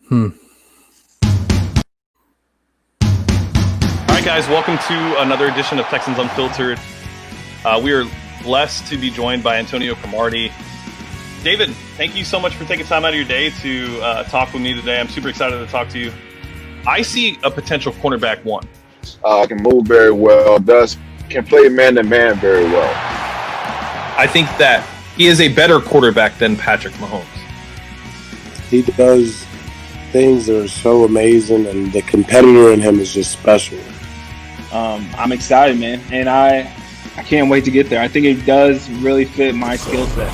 Hmm. All right, guys, welcome to another edition of Texans Unfiltered. We are blessed to be joined by Antonio Cromartie. David, thank you so much for taking time out of your day to talk with me today. I'm super excited to talk to you. I see a potential cornerback one. Can move very well, can play man-to-man very well. I think that he is a better quarterback than Patrick Mahomes. He does things that are so amazing, and the competitor in him is just special. I'm excited, man, and I can't wait to get there. I think it does really fit my skill set.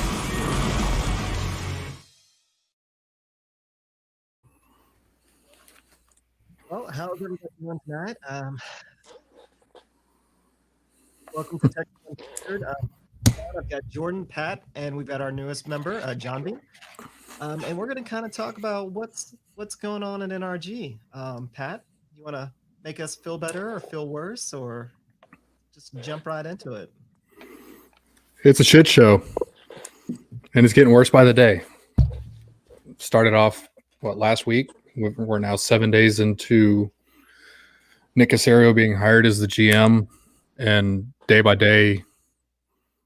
Well, how's everybody doing tonight? Welcome to Texans Unfiltered. I've got Jordan, Pat, and we've got our newest member, John B. And we're going to kind of talk about what's going on in NRG. Pat, you want to make us feel better or feel worse, or just jump right into it? It's a shit show, and it's getting worse by the day. Started off, last week? We're now 7 days into Nick Caserio being hired as the GM, and day by day,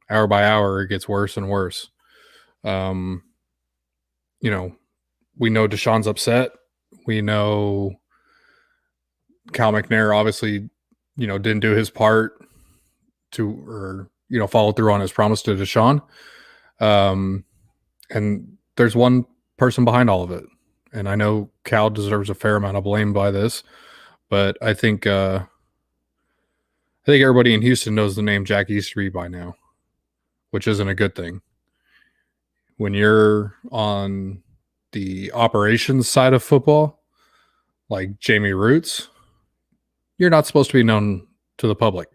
hour by hour, it gets worse and worse. We know Deshaun's upset. We know Cal McNair obviously, didn't do his part follow through on his promise to Deshaun. And there's one person behind all of it. And I know Cal deserves a fair amount of blame by this, but I think everybody in Houston knows the name Jack Easterby by now, which isn't a good thing. When you're on the operations side of football, like Jamie Roots, you're not supposed to be known to the public,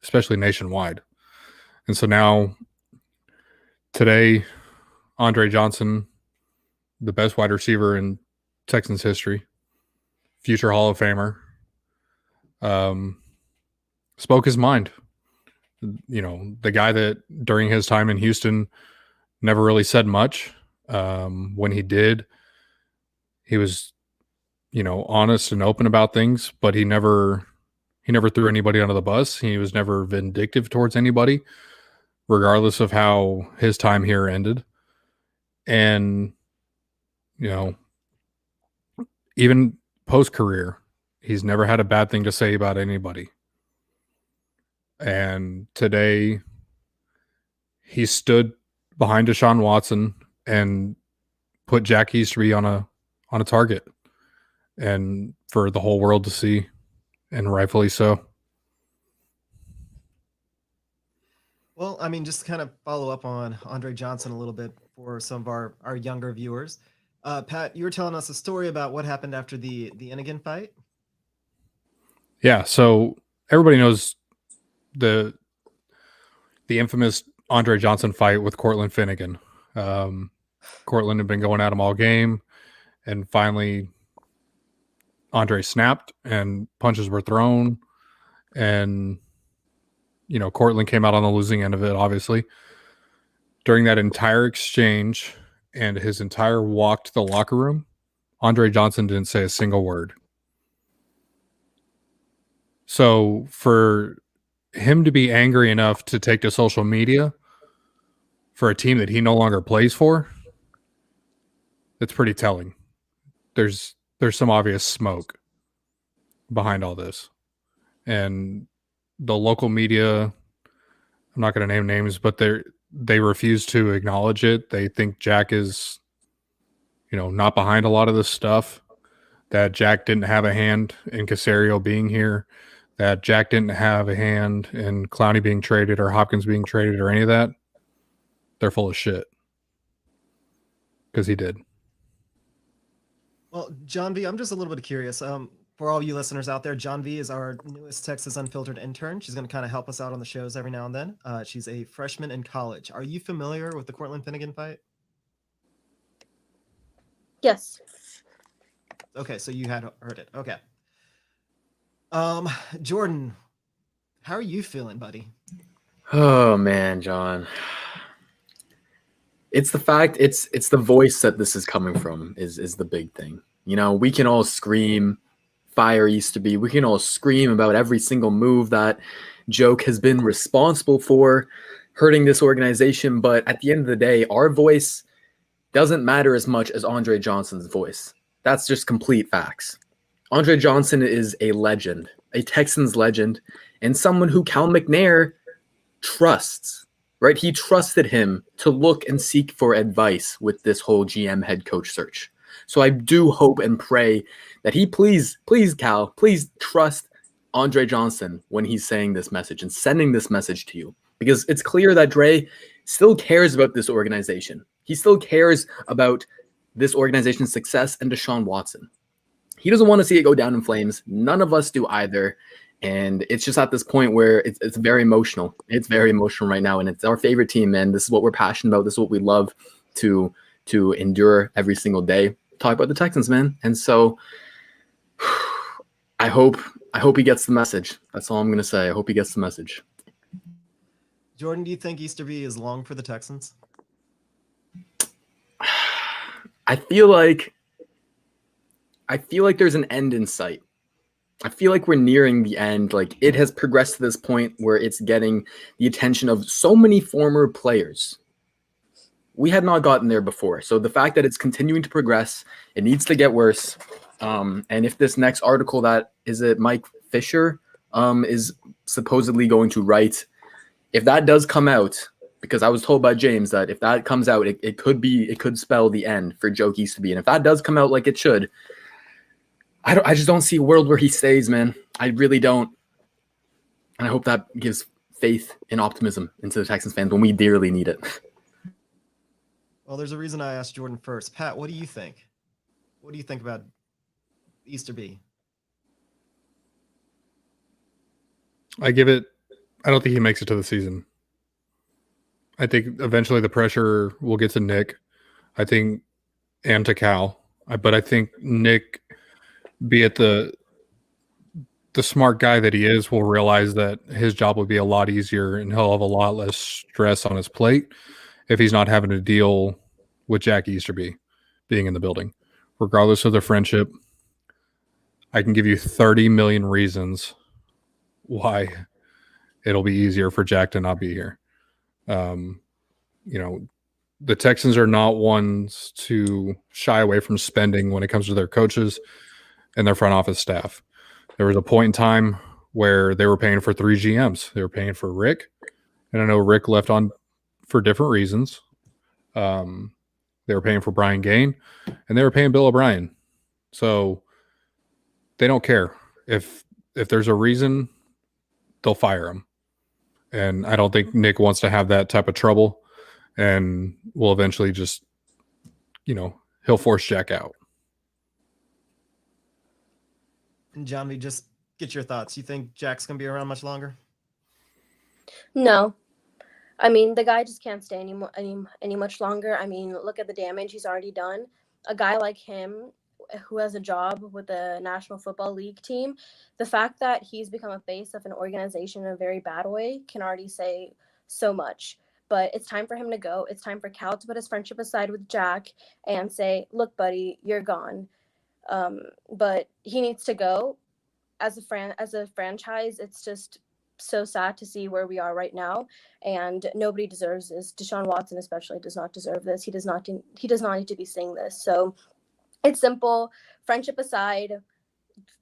especially nationwide. And so now, today, Andre Johnson, the best wide receiver in Texans history, future Hall of Famer, spoke his mind. The guy that during his time in Houston never really said much. When he did, he was, honest and open about things, but he never threw anybody under the bus. He was never vindictive towards anybody, regardless of how his time here ended. And, even post-career, he's never had a bad thing to say about anybody. And today, he stood behind Deshaun Watson and put Jack Easterby on a target, and for the whole world to see, and rightfully so. Well, I mean, just to kind of follow up on Andre Johnson a little bit for some of our younger viewers. Pat, you were telling us a story about what happened after the Innigan fight. Yeah, so everybody knows the infamous Andre Johnson fight with Cortland Finnegan. Cortland had been going at him all game, and finally Andre snapped and punches were thrown, and Cortland came out on the losing end of it, obviously. During that entire exchange and his entire walk to the locker room, Andre Johnson didn't say a single word. So for him to be angry enough to take to social media for a team that he no longer plays for, it's pretty telling. There's some obvious smoke behind all this. And the local media, I'm not going to name names, but they refuse to acknowledge it. They think Jack is, not behind a lot of this stuff, that Jack didn't have a hand in Caserio being here, that Jack didn't have a hand in Clowney being traded or Hopkins being traded or any of that. They're full of shit. Because he did. Well, John V, I'm just a little bit curious. For all you listeners out there, John V is our newest Texas Unfiltered intern. She's going to kind of help us out on the shows every now and then. She's a freshman in college. Are you familiar with the Cortland Finnegan fight? Yes. Okay, so you had heard it. Okay. Jordan, how are you feeling, buddy? Oh man, John. It's the fact it's the voice that this is coming from is the big thing. You know, we can all scream, fire Easterby. We can all scream about every single move that Joke has been responsible for hurting this organization. But at the end of the day, our voice doesn't matter as much as Andre Johnson's voice. That's just complete facts. Andre Johnson is a legend, a Texans legend, and someone who Cal McNair trusts, right? He trusted him to look and seek for advice with this whole GM head coach search. So I do hope and pray that he please, Cal, please trust Andre Johnson when he's saying this message and sending this message to you, because it's clear that Dre still cares about this organization. He still cares about this organization's success and Deshaun Watson. He doesn't want to see it go down in flames. None of us do either. And it's just at this point where it's very emotional. It's very emotional right now. And it's our favorite team, man. This is what we're passionate about. This is what we love to endure every single day. Talk about the Texans, man. And so I hope he gets the message. That's all I'm going to say. I hope he gets the message. Jordan, do you think Easterby is long for the Texans? I feel like there's an end in sight. I feel like we're nearing the end. Like, it has progressed to this point where it's getting the attention of so many former players. We had not gotten there before. So the fact that it's continuing to progress, it needs to get worse. And if this next article that is it Mike Fisher is supposedly going to write, if that does come out, because I was told by James that if that comes out, it could spell the end for Joe Easterby. And if that does come out like it should, I just don't see a world where he stays, man. I really don't. And I hope that gives faith and optimism into the Texans fans when we dearly need it. Well, there's a reason I asked Jordan first. Pat, what do you think? What do you think about Easterby? I don't think he makes it to the season. I think eventually the pressure will get to Nick. I think, and to Cal. But I think Nick, be it the smart guy that he is, will realize that his job will be a lot easier and he'll have a lot less stress on his plate if he's not having to deal with Jack Easterby being in the building. Regardless of their friendship, I can give you 30 million reasons why it'll be easier for Jack to not be here. The Texans are not ones to shy away from spending when it comes to their coaches and their front office staff. There was a point in time where they were paying for 3 GMs. They were paying for Rick, and I know Rick left on for different reasons. They were paying for Brian Gain, and they were paying Bill O'Brien. So they don't care. If there's a reason, they'll fire him. And I don't think Nick wants to have that type of trouble, and will eventually just, he'll force Jack out. And John, just get your thoughts. You think Jack's going to be around much longer? No. I mean, the guy just can't stay any much longer. I mean, look at the damage he's already done. A guy like him who has a job with the National Football League team, the fact that he's become a face of an organization in a very bad way can already say so much. But it's time for him to go. It's time for Cal to put his friendship aside with Jack and say, look, buddy, you're gone. But he needs to go. As a franchise, it's just so sad to see where we are right now, and nobody deserves this. Deshaun Watson especially does not deserve this. He does not need to be saying this. So it's simple. Friendship aside,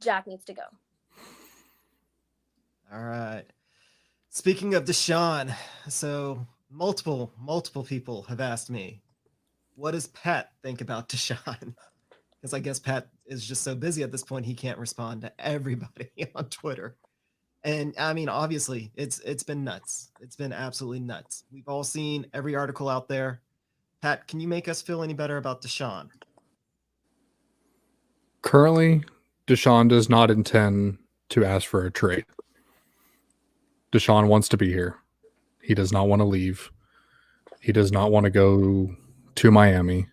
Jack needs to go. All right. Speaking of Deshaun, so multiple people have asked me, what does Pat think about Deshaun? Because I guess Pat is just so busy at this point, he can't respond to everybody on Twitter. And I mean, obviously, it's been nuts. It's been absolutely nuts. We've all seen every article out there. Pat, can you make us feel any better about Deshaun? Currently, Deshaun does not intend to ask for a trade. Deshaun wants to be here. He does not want to leave. He does not want to go to Miami.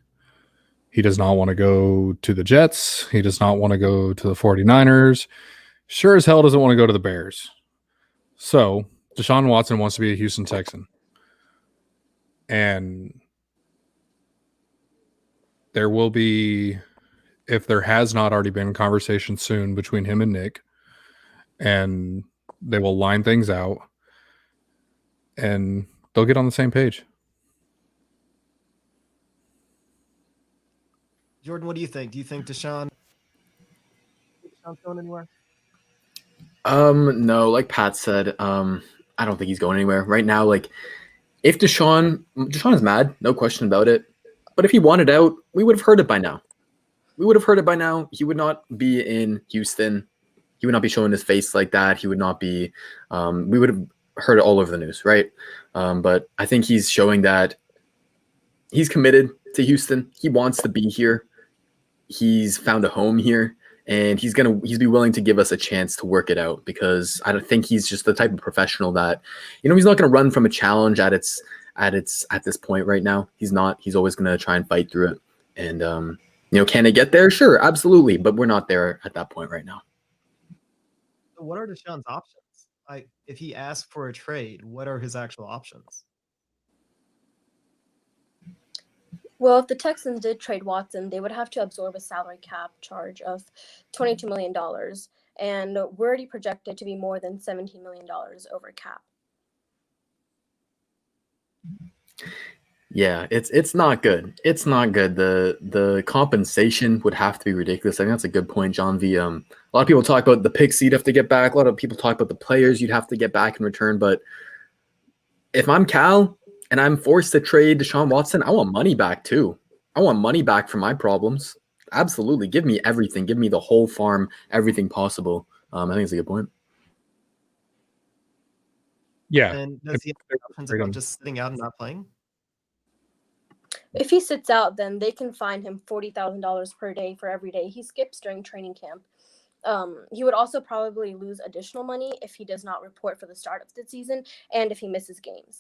He does not want to go to the Jets. He does not want to go to the 49ers. Sure as hell doesn't want to go to the Bears. So Deshaun Watson wants to be a Houston Texan. And there will be if there has not already been conversation soon between him and Nick, and they will line things out and they'll get on the same page. Jordan, what do you think? Do you think Deshaun's going anywhere? No, like Pat said, I don't think he's going anywhere right now. Like, if Deshaun is mad, no question about it. But if he wanted out, we would have heard it by now. He would not be in Houston. He would not be showing his face like that. He would not be. We would have heard it all over the news, right? But I think he's showing that he's committed to Houston. He wants to be here. He's found a home here, and he's be willing to give us a chance to work it out, because I don't think he's just the type of professional that, he's not going to run from a challenge at this point right now. He's not. He's always going to try and fight through it. And can it get there? Sure, absolutely, but we're not there at that point right now. So what are Deshaun's options? Like, if he asked for a trade, what are his actual options? Well, if the Texans did trade Watson, they would have to absorb a salary cap charge of $22 million, and we're already projected to be more than $17 million over cap. Yeah, it's not good. It's not good. The compensation would have to be ridiculous. I think that's a good point, John V. A lot of people talk about the picks you'd have to get back. A lot of people talk about the players you'd have to get back in return. But if I'm Cal and I'm forced to trade Deshaun Watson, I want money back too. I want money back for my problems. Absolutely. Give me everything. Give me the whole farm, everything possible. I think it's a good point. Yeah. And does he have options about just sitting out and not playing? If he sits out, then they can fine him $40,000 per day for every day he skips during training camp. He would also probably lose additional money if he does not report for the start of the season and if he misses games.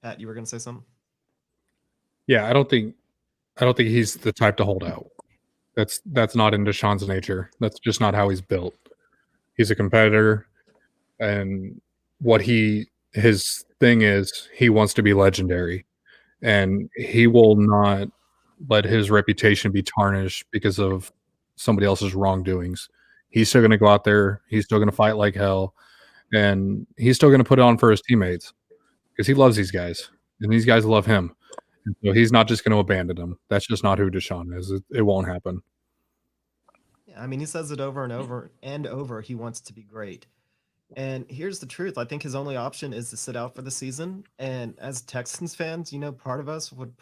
Pat, you were going to say something? Yeah, I don't think he's the type to hold out. That's not in Deshaun's nature. That's just not how he's built. He's a competitor, and his thing is he wants to be legendary, and he will not let his reputation be tarnished because of somebody else's wrongdoings. He's still going to go out there. He's still going to fight like hell, and he's still going to put it on for his teammates because he loves these guys, and these guys love him. And so he's not just going to abandon them. That's just not who Deshaun is. It won't happen. Yeah, I mean, he says it over and over and over. He wants to be great. And here's the truth. I think his only option is to sit out for the season. And as Texans fans, part of us would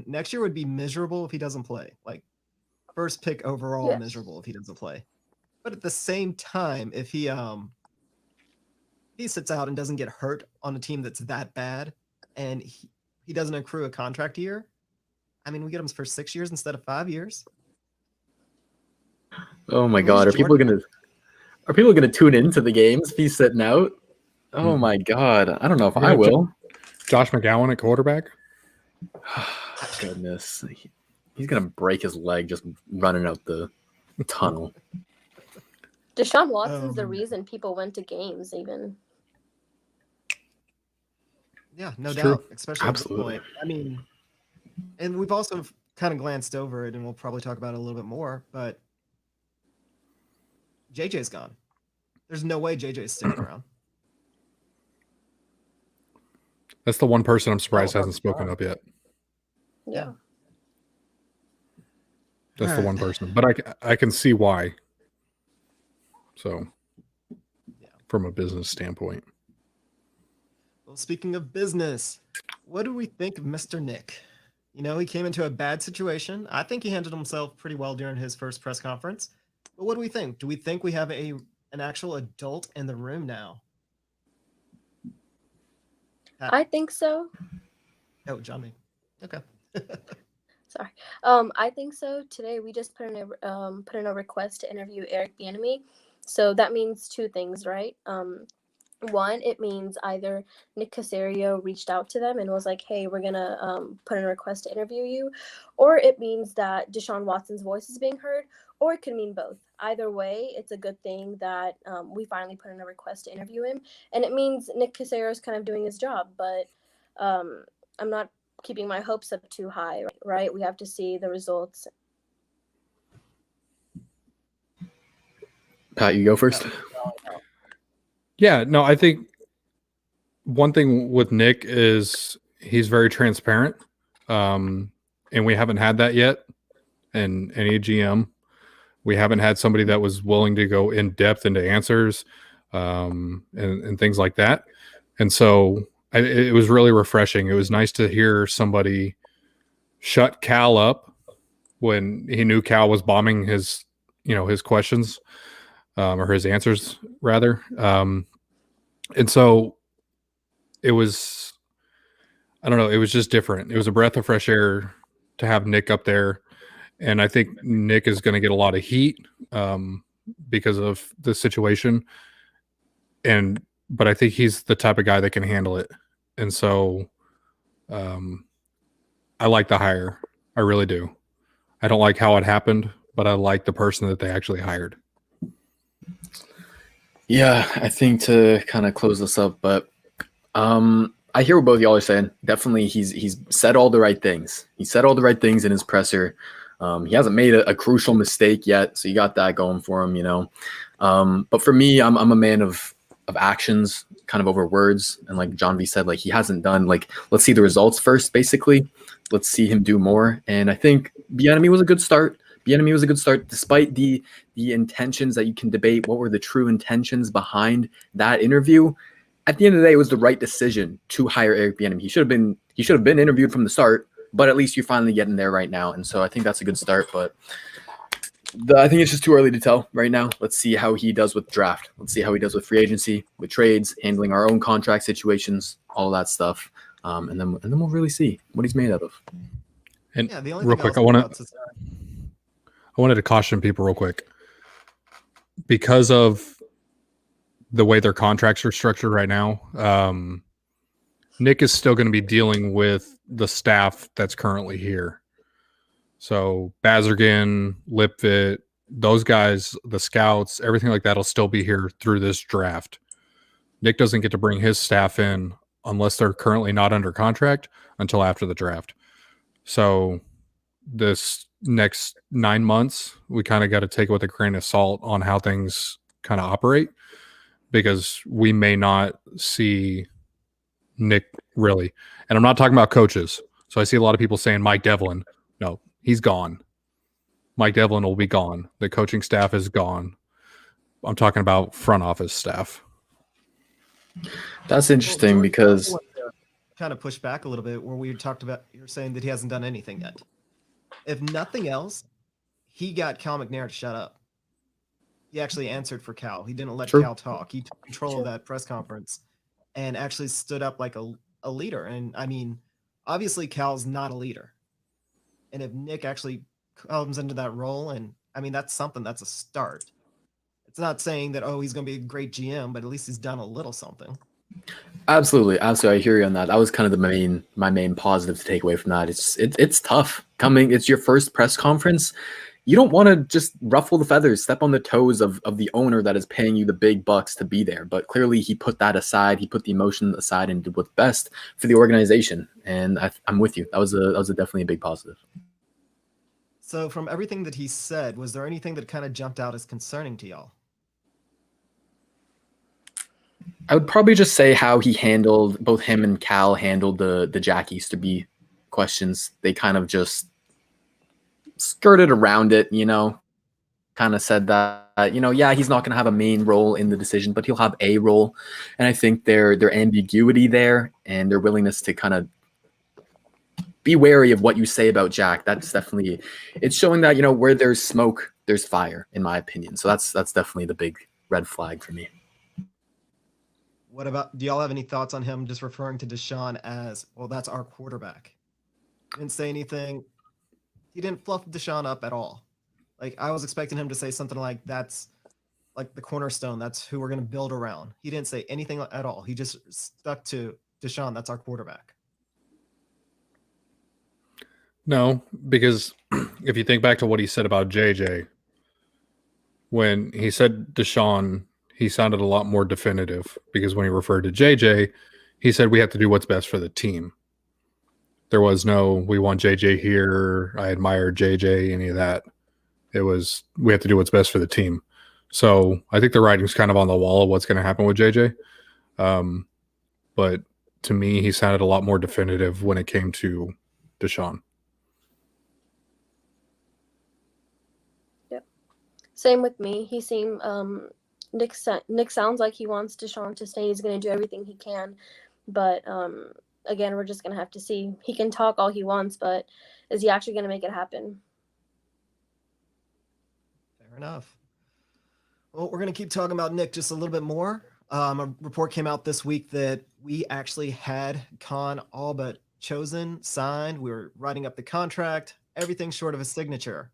next year would be miserable if he doesn't play. Like, first pick overall, miserable if he doesn't play. But at the same time, if he sits out and doesn't get hurt on a team that's that bad, and he doesn't accrue a contract year, we get him for 6 years instead of 5 years. Oh my God! Are people gonna tune into the games if he's sitting out? Oh my God! I don't know if I will. Josh McGowan at quarterback. Goodness, he's gonna break his leg just running out the tunnel. Deshaun Watson's the reason people went to games, even. Yeah, no It's doubt, true. especially Absolutely. at this point. And we've also kind of glanced over it, and we'll probably talk about it a little bit more, but JJ's gone. There's no way JJ's sticking around. That's the one person I'm surprised hasn't spoken up yet. Yeah. That's the one person. But I can see why. So, from a business standpoint. Well, speaking of business, what do we think of Mr. Nick? He came into a bad situation. I think he handled himself pretty well during his first press conference. But what do we think? Do we think we have an actual adult in the room now? I think so. Oh, Johnny. Okay. Sorry. I think so. Today we just put in a request to interview Eric Bieniemy. So that means two things, right? One, it means either Nick Caserio reached out to them and was like, hey, we're going to put in a request to interview you. Or it means that Deshaun Watson's voice is being heard. Or it could mean both. Either way, it's a good thing that we finally put in a request to interview him. And it means Nick Caserio is kind of doing his job. But I'm not keeping my hopes up too high, right? We have to see the results. Pat, you go first. Yeah, no, I think one thing with Nick is he's very transparent, and we haven't had that yet in any GM. We haven't had somebody that was willing to go in depth into answers and things like that. And so it was really refreshing. It was nice to hear somebody shut Cal up when he knew Cal was bombing his questions or his answers rather. And so it was, I don't know, it was just different. It was a breath of fresh air to have Nick up there. And I think Nick is going to get a lot of heat because of the situation. But I think he's the type of guy that can handle it. And so I like the hire. I really do. I don't like how it happened, but I like the person that they actually hired. Yeah, I think to kind of close this up, but I hear what both y'all are saying. Definitely, he's said all the right things. He said all the right things in his presser. He hasn't made a crucial mistake yet, so you got that going for him, But for me, I'm a man of actions, kind of over words. And like John V said, like he hasn't done let's see the results first, basically. Let's see him do more. And I think Bieniemy was a good start. Bieniemy was a good start, despite the intentions that you can debate. What were the true intentions behind that interview? At the end of the day, it was the right decision to hire Eric Bieniemy. He should have been interviewed from the start, but at least you're finally getting there right now. And so I think that's a good start. But I think it's just too early to tell right now. Let's see how he does with draft. Let's see how he does with free agency, with trades, handling our own contract situations, all that stuff. And then we'll really see what he's made out of. And Yeah, the only real thing quick, I wanted to caution people real quick because of the way their contracts are structured right now. Nick is still going to be dealing with the staff that's currently here. So Bazergan, Lipfit, those guys, the scouts, everything like that will still be here through this draft. Nick doesn't get to bring his staff in unless they're currently not under contract until after the draft. So this next 9 months, we kind of got to take it with a grain of salt on how things kind of operate, because we may not see Nick really. And I'm not talking about coaches. So I see a lot of people saying Mike Devlin. No, he's gone. Mike Devlin will be gone. The coaching staff is gone. I'm talking about front office staff. That's interesting because kind of push back a little bit where we talked about, you're saying that he hasn't done anything yet. If nothing else, he got Cal McNair to shut up. He actually answered for Cal. He didn't let Cal talk. He took control of that press conference and actually stood up like a leader. And I mean, obviously Cal's not a leader. And if Nick actually comes into that role, and I mean, that's something, that's a start. It's not saying that, he's going to be a great GM, but at least he's done a little something. Absolutely. I hear you on that. That was kind of my main positive to take away from that. It's tough coming. It's your first press conference. You don't want to just ruffle the feathers, step on the toes of the owner that is paying you the big bucks to be there. But clearly he put that aside. He put the emotion aside and did what's best for the organization. And I'm with you. That was definitely a big positive. So from everything that he said, was there anything that kind of jumped out as concerning to y'all? I would probably just say how both him and Cal handled the Jack Easterby questions. They kind of just skirted around it, kind of said that, yeah, he's not going to have a main role in the decision, but he'll have a role. And I think their ambiguity there and their willingness to kind of be wary of what you say about Jack, that's definitely, it's showing that, where there's smoke, there's fire, in my opinion. So that's definitely the big red flag for me. What about, do y'all have any thoughts on him just referring to Deshaun as, well, that's our quarterback? Didn't say anything. He didn't fluff Deshaun up at all. Like, I was expecting him to say something like, that's like the cornerstone. That's who we're going to build around. He didn't say anything at all. He just stuck to Deshaun. That's our quarterback. No, because if you think back to what he said about JJ, when he said Deshaun, he sounded a lot more definitive, because when he referred to JJ, he said we have to do what's best for the team. There was no, we want JJ here, I admire JJ, any of that. It was, we have to do what's best for the team. So I think the writing's kind of on the wall of what's going to happen with JJ. But to me, he sounded a lot more definitive when it came to Deshaun. Yep. Same with me. He seemed Nick sounds like he wants Deshaun to stay. He's going to do everything he can, but again, we're just going to have to see. He can talk all he wants, but is he actually going to make it happen? Fair enough. Well, we're going to keep talking about Nick just a little bit more. A report came out this week that we actually had Khan all but chosen, signed. We were writing up the contract, everything short of a signature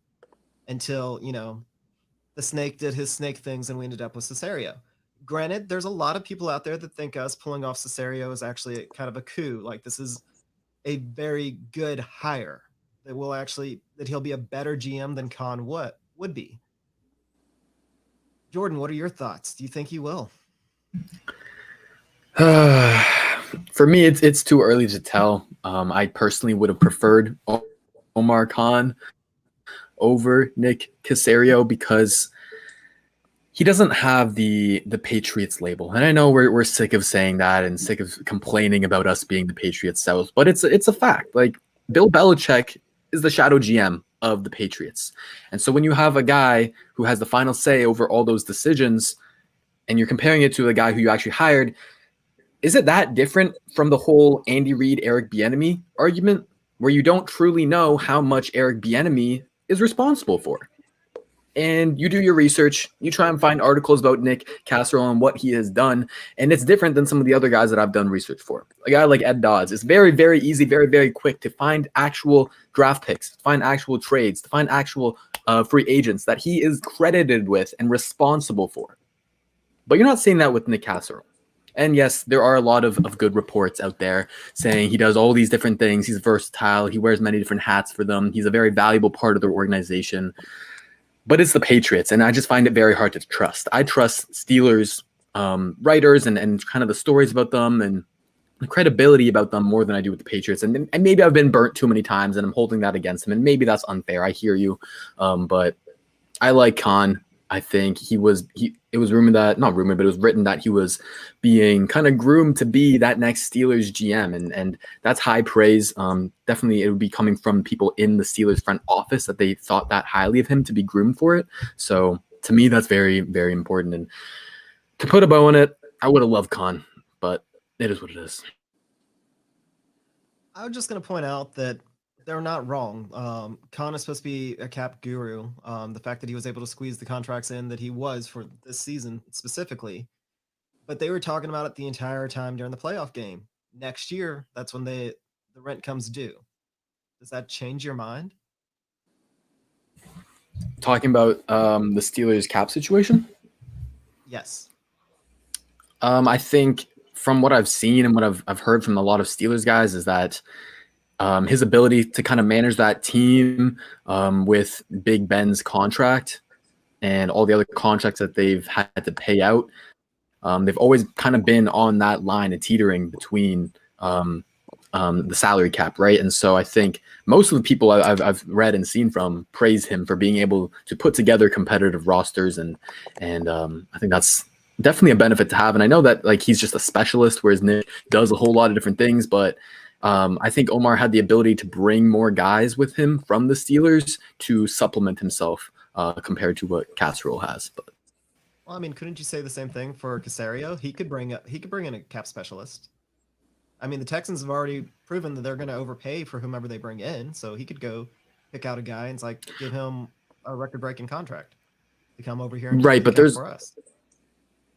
until, the snake did his snake things and we ended up with Caserio. Granted, there's a lot of people out there that think us pulling off Caserio is actually kind of a coup. Like, this is a very good hire that he'll be a better GM than Khan would be. Jordan, what are your thoughts? Do you think he will? For me, it's too early to tell. I personally would have preferred Omar Khan over Nick Caserio because he doesn't have the Patriots label. And I know we're sick of saying that and sick of complaining about us being the Patriots South, but it's a fact. Like, Bill Belichick is the shadow GM of the Patriots. And so when you have a guy who has the final say over all those decisions and you're comparing it to a guy who you actually hired, is it that different from the whole Andy Reid, Eric Bieniemy argument where you don't truly know how much Eric Bieniemy is responsible for? And you do your research, you try and find articles about Nick Caserio and what he has done, and it's different than some of the other guys that I've done research for. A guy like Ed Dodds, it's very, very easy, very, very quick to find actual draft picks, to find actual trades, to find actual free agents that he is credited with and responsible for. But you're not seeing that with Nick Caserio. And yes, there are a lot of good reports out there saying he does all these different things. He's versatile. He wears many different hats for them. He's a very valuable part of their organization. But it's the Patriots, and I just find it very hard to trust. I trust Steelers writers and kind of the stories about them and the credibility about them more than I do with the Patriots. And maybe I've been burnt too many times, and I'm holding that against him. And maybe that's unfair. I hear you. But I like Khan. I think it was rumored that, not rumored, but it was written that he was being kind of groomed to be that next Steelers GM. And that's high praise. Definitely it would be coming from people in the Steelers front office that they thought that highly of him to be groomed for it. So to me, that's very, very important. And to put a bow on it, I would have loved Khan, but it is what it is. I'm just going to point out that they're not wrong. Khan is supposed to be a cap guru. The fact that he was able to squeeze the contracts in that he was for this season specifically, but they were talking about it the entire time during the playoff game. Next year, that's when the rent comes due. Does that change your mind? Talking about the Steelers cap situation? Yes. I think from what I've seen and what I've heard from a lot of Steelers guys is that his ability to kind of manage that team with Big Ben's contract and all the other contracts that they've had to pay out, they've always kind of been on that line of teetering between the salary cap, right? And so I think most of the people I've read and seen from praise him for being able to put together competitive rosters, and I think that's definitely a benefit to have. And I know that like he's just a specialist, whereas Nick does a whole lot of different things, but I think Omar had the ability to bring more guys with him from the Steelers to supplement himself compared to what Caserio has. But well, I mean, couldn't you say the same thing for Caserio? He could bring in a cap specialist. I mean, the Texans have already proven that they're going to overpay for whomever they bring in, so he could go pick out a guy and like give him a record-breaking contract to come over here and right. But for us.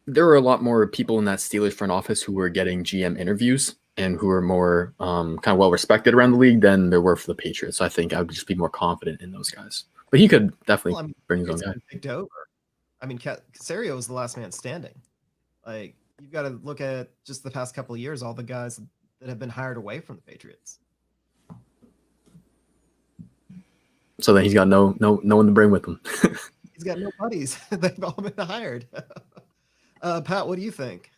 There are a lot more people in that Steelers front office who were getting GM interviews and who are more kind of well respected around the league than there were for the Patriots. So I think I would just be more confident in those guys. But he could definitely bring his own guy. Picked over. I mean, Caserio was the last man standing. Like, you've got to look at just the past couple of years, all the guys that have been hired away from the Patriots. So then he's got no one to bring with him. He's got no buddies. They've all been hired. Pat, what do you think?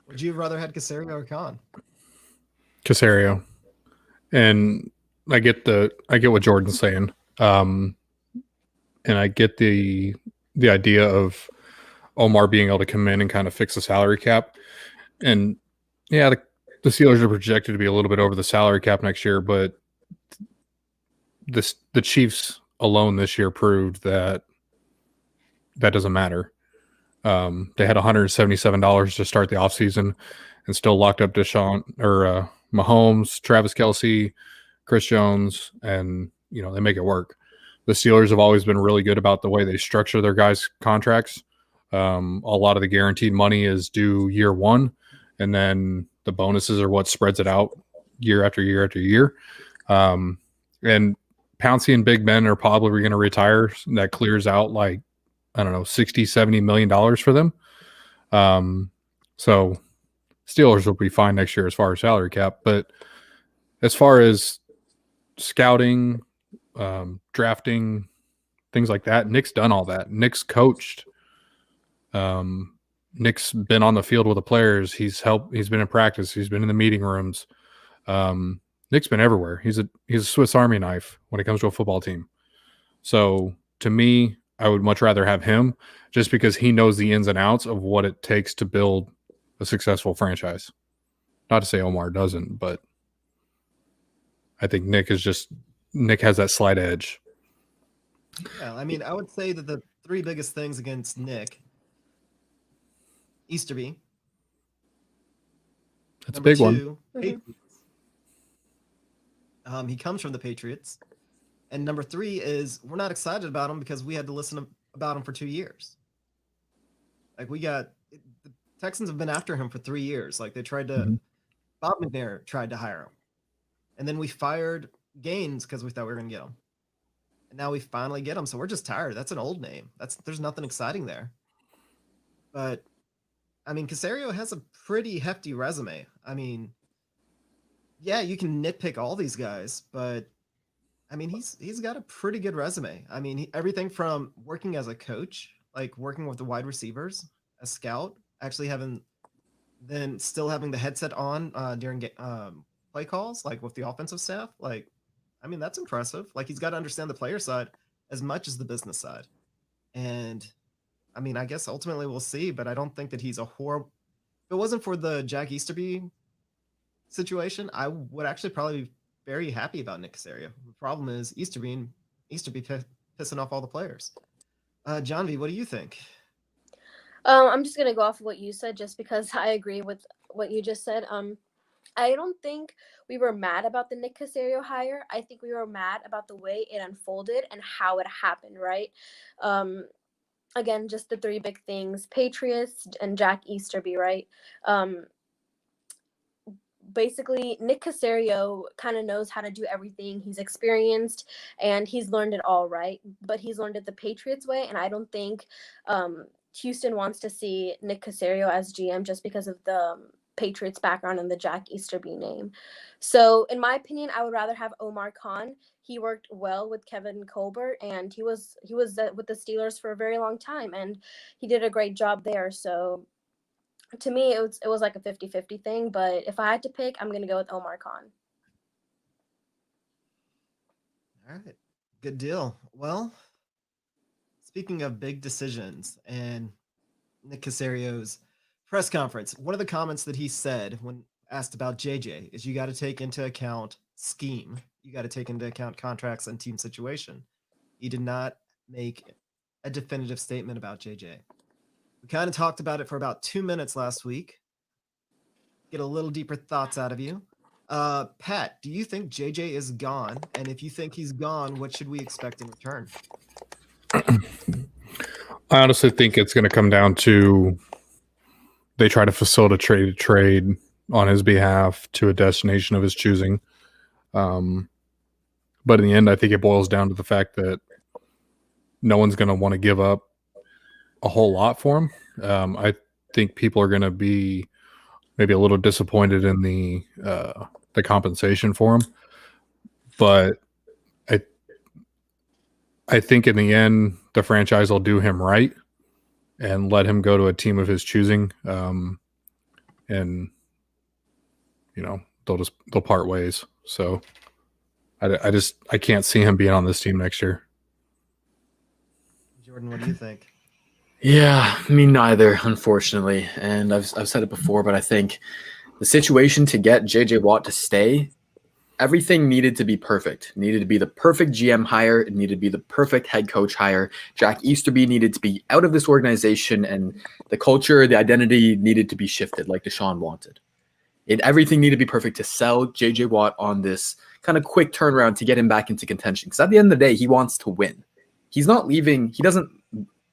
Would you have rather had Caserio or Khan? Caserio. And I get what Jordan's saying. And I get the idea of Omar being able to come in and kind of fix the salary cap. And yeah, the Steelers are projected to be a little bit over the salary cap next year, but the Chiefs alone this year proved that doesn't matter. They had $177 to start the offseason and still locked up Deshaun or Mahomes, Travis Kelce, Chris Jones, and they make it work. The Steelers have always been really good about the way they structure their guys' contracts. A lot of the guaranteed money is due year one, and then the bonuses are what spreads it out year after year after year. And Pouncey and Big Ben are probably going to retire. That clears out like, I don't know, $60-70 million for them. So Steelers will be fine next year as far as salary cap. But as far as scouting, drafting, things like that, Nick's done all that. Nick's coached. Nick's been on the field with the players. He's been in practice. He's been in the meeting rooms. Nick's been everywhere. He's a Swiss Army knife when it comes to a football team. So to me, I would much rather have him just because he knows the ins and outs of what it takes to build a successful franchise. Not to say Omar doesn't, but I think Nick has that slight edge. Yeah, I mean, I would say that the three biggest things against Nick: Easterby. That's a big one. Patriots. He comes from the Patriots. And number 3 is we're not excited about him because we had to listen about him for 2 years. Like the Texans have been after him for 3 years. Like they tried to, Bob McNair tried to hire him. And then we fired Gaines because we thought we were going to get him. And now we finally get him. So we're just tired. That's an old name. There's nothing exciting there. But I mean, Caserio has a pretty hefty resume. I mean, yeah, you can nitpick all these guys, but I mean, he's got a pretty good resume. I mean, everything from working as a coach, like working with the wide receivers, a scout, actually still having the headset on during play calls, like with the offensive staff. Like, I mean, that's impressive. Like, he's got to understand the player side as much as the business side. And I mean, I guess ultimately we'll see, but I don't think that he's a horrible. If it wasn't for the Jack Easterby situation, I would actually probably be very happy about Nick Caserio. The problem is Easterby pissing off all the players. John V, what do you think? I'm just gonna go off of what you said, just because I agree with what you just said. I don't think we were mad about the Nick Caserio hire. I think we were mad about the way it unfolded and how it happened, right? Again, just the 3 big things: Patriots and Jack Easterby, right? Basically, Nick Caserio kind of knows how to do everything. He's experienced and he's learned it all, right? But he's learned it the Patriots way, and I don't think Houston wants to see Nick Caserio as GM just because of the Patriots background and the Jack Easterby name. So in my opinion, I would rather have Omar Khan. He worked well with Kevin Colbert, and he was with the Steelers for a very long time, and he did a great job there. So to me, it was like a 50-50 thing, but if I had to pick, I'm going to go with Omar Khan. All right. Good deal. Well, speaking of big decisions and Nick Caserio's press conference, one of the comments that he said when asked about JJ is you got to take into account scheme. You got to take into account contracts and team situation. He did not make a definitive statement about JJ. We kind of talked about it for about 2 minutes last week. Get a little deeper thoughts out of you. Pat, do you think JJ is gone? And if you think he's gone, what should we expect in return? I honestly think it's going to come down to they try to facilitate a trade on his behalf to a destination of his choosing. But in the end, I think it boils down to the fact that no one's going to want to give up a whole lot for him. I think people are going to be maybe a little disappointed in the compensation for him, but I think in the end the franchise will do him right and let him go to a team of his choosing, and they'll they'll part ways. So I can't see him being on this team next year. Jordan, what do you think? Yeah, me neither, unfortunately. And I've said it before, but I think the situation to get J.J. Watt to stay, everything needed to be perfect. It needed to be the perfect GM hire. It needed to be the perfect head coach hire. Jack Easterby needed to be out of this organization, and the culture, the identity needed to be shifted like Deshaun wanted. Everything needed to be perfect to sell J.J. Watt on this kind of quick turnaround to get him back into contention. Because at the end of the day, he wants to win. He's not leaving.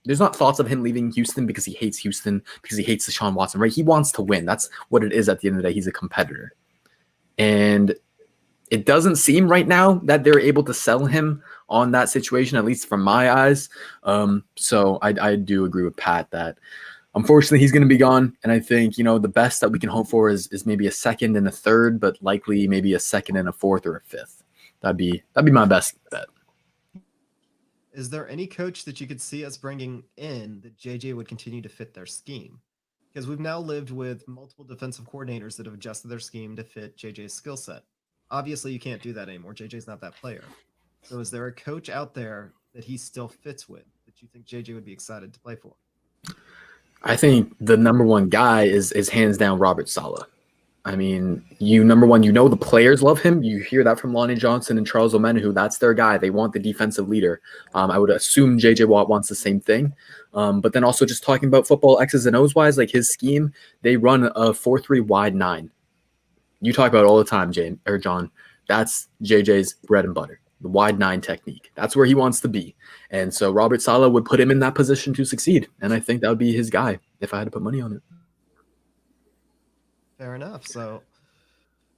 There's not thoughts of him leaving Houston because he hates Houston, because he hates Deshaun Watson, right? He wants to win. That's what it is at the end of the day. He's a competitor. And it doesn't seem right now that they're able to sell him on that situation, at least from my eyes. So I do agree with Pat that unfortunately he's going to be gone. And I think, the best that we can hope for is maybe a second and a third, but likely maybe a second and a fourth or a fifth. That'd be my best bet. Is there any coach that you could see us bringing in that JJ would continue to fit their scheme? Because we've now lived with multiple defensive coordinators that have adjusted their scheme to fit JJ's skill set. Obviously, you can't do that anymore. JJ's not that player. So is there a coach out there that he still fits with that you think JJ would be excited to play for? I think the number one guy is hands down Robert Saleh. I mean, the players love him. You hear that from Lonnie Johnson and Charles Omenihu. That's their guy. They want the defensive leader. I would assume J.J. Watt wants the same thing. But then also just talking about football X's and O's wise, like his scheme, they run a 4-3 wide 9. You talk about it all the time, John. That's JJ's bread and butter, the wide 9 technique. That's where he wants to be. And so Robert Saleh would put him in that position to succeed. And I think that would be his guy if I had to put money on it. Fair enough. So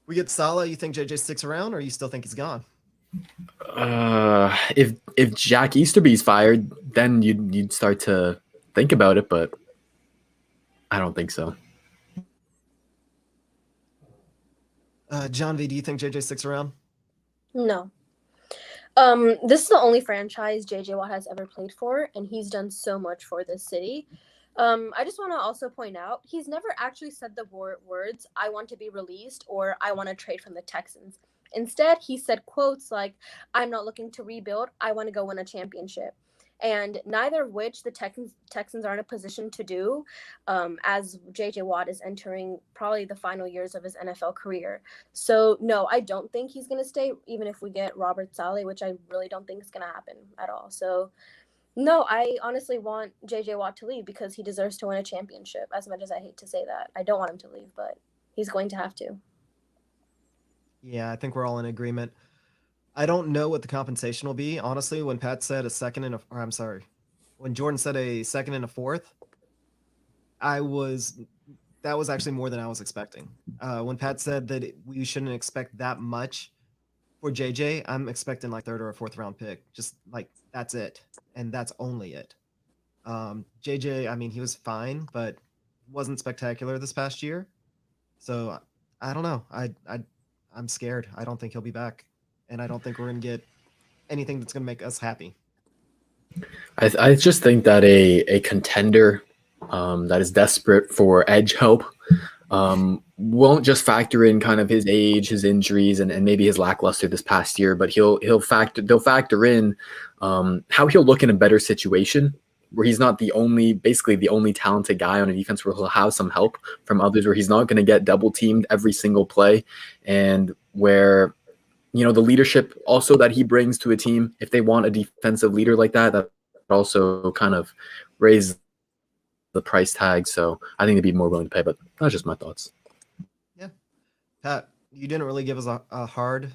we get Saleh. You think JJ sticks around, or you still think he's gone? If Jack Easterby's fired, then you'd start to think about it, but I don't think so. John V, do you think JJ sticks around? No. This is the only franchise JJ Watt has ever played for, and he's done so much for this city. I just want to also point out, he's never actually said the words, "I want to be released" or "I want to trade from the Texans." Instead, he said quotes like, "I'm not looking to rebuild. I want to go win a championship." And neither of which the Texans are in a position to do, as J.J. Watt is entering probably the final years of his NFL career. So, no, I don't think he's going to stay, even if we get Robert Saleh, which I really don't think is going to happen at all. So, no, I honestly want J.J. Watt to leave because he deserves to win a championship, as much as I hate to say that. I don't want him to leave, but he's going to have to. Yeah, I think we're all in agreement. I don't know what the compensation will be. Honestly, when Pat said when Jordan said a second and a fourth, that was actually more than I was expecting. When Pat said that we shouldn't expect that much for JJ, I'm expecting like third or a fourth round pick. Just like that's it. And that's only it. JJ, I mean, he was fine, but wasn't spectacular this past year. So I don't know. I'm scared. I don't think he'll be back. And I don't think we're going to get anything that's going to make us happy. I just think that a contender that is desperate for edge help won't just factor in kind of his age, his injuries, and maybe his lackluster this past year, but they'll factor in how he'll look in a better situation where he's not basically the only talented guy on a defense, where he'll have some help from others, where he's not going to get double teamed every single play, and where the leadership also that he brings to a team, if they want a defensive leader like that also kind of raises the price tag. So I think they'd be more willing to pay, but that's just my thoughts. Yeah. Pat, you didn't really give us a hard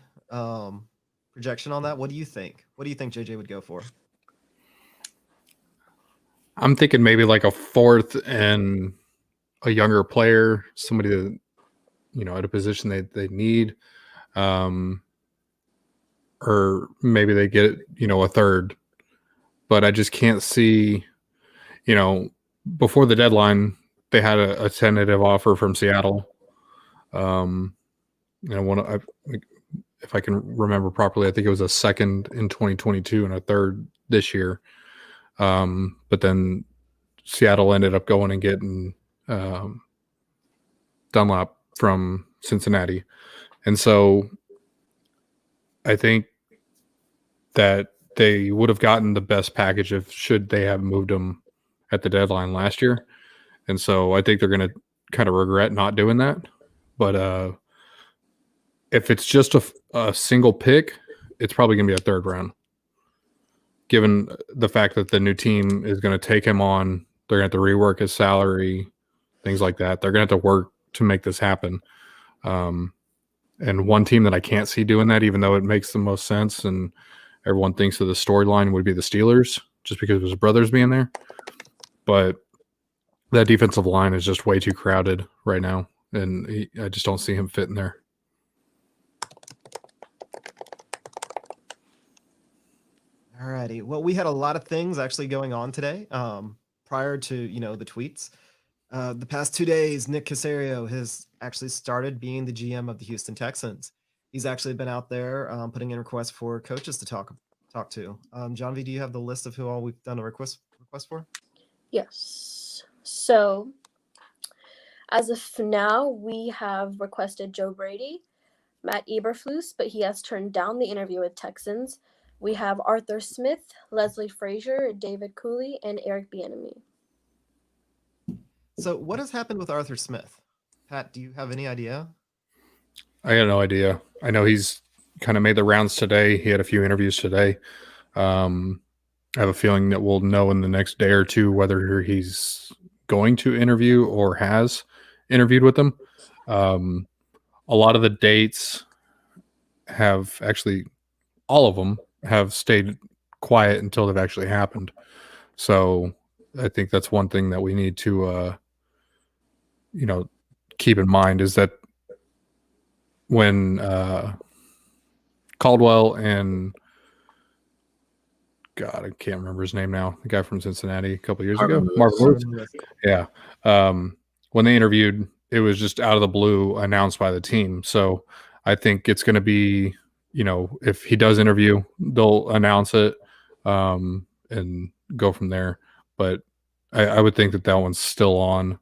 projection on that. What do you think? What do you think JJ would go for? I'm thinking maybe like a fourth and a younger player, somebody that, at a position they need. Or maybe they get, a third. But I just can't see, before the deadline, they had a tentative offer from Seattle. If I can remember properly, I think it was a second in 2022 and a third this year. But then Seattle ended up going and getting Dunlap from Cincinnati. And so I think that they would have gotten the best package if should they have moved him at the deadline last year. And so I think they're going to kind of regret not doing that. But if it's just a single pick, it's probably going to be a third round. Given the fact that the new team is going to take him on, they're going to have to rework his salary, things like that. They're going to have to work to make this happen. And one team that I can't see doing that, even though it makes the most sense and everyone thinks of the storyline, would be the Steelers, just because of his brothers being there. But that defensive line is just way too crowded right now, and I just don't see him fitting there. Alrighty. Well, we had a lot of things actually going on today. Prior to the tweets, the past 2 days, Nick Caserio has actually started being the GM of the Houston Texans. He's actually been out there putting in requests for coaches to talk to. John V, do you have the list of who all we've done a request for? Yes. So as of now, we have requested Joe Brady, Matt Eberflus, but he has turned down the interview with Texans. We have Arthur Smith, Leslie Frazier, David Cooley, and Eric Bieniemy. So what has happened with Arthur Smith? Pat, do you have any idea? I got no idea. I know he's kind of made the rounds today. He had a few interviews today. I have a feeling that we'll know in the next day or two whether he's going to interview or has interviewed with them. A lot of the dates have actually, all of them have stayed quiet until they've actually happened. So I think that's one thing that we need to, keep in mind, is that when Caldwell and God, I can't remember his name now, the guy from Cincinnati a couple years ago, Marvin Lewis. Yeah. When they interviewed, it was just out of the blue announced by the team. So I think it's going to be, if he does interview, they'll announce it and go from there. But I would think that one's still on.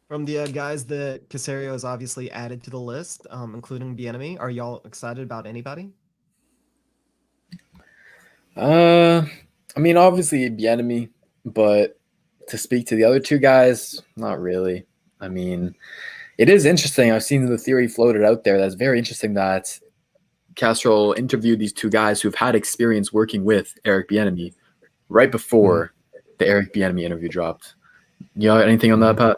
From the guys that Caserio has obviously added to the list, including Bieniemy, are y'all excited about anybody? Obviously Bieniemy, but to speak to the other two guys, not really. It is interesting. I've seen the theory floated out there that's very interesting that Castro interviewed these two guys who've had experience working with Eric Bieniemy right before the Eric Bieniemy interview dropped. You know anything on that, Pat?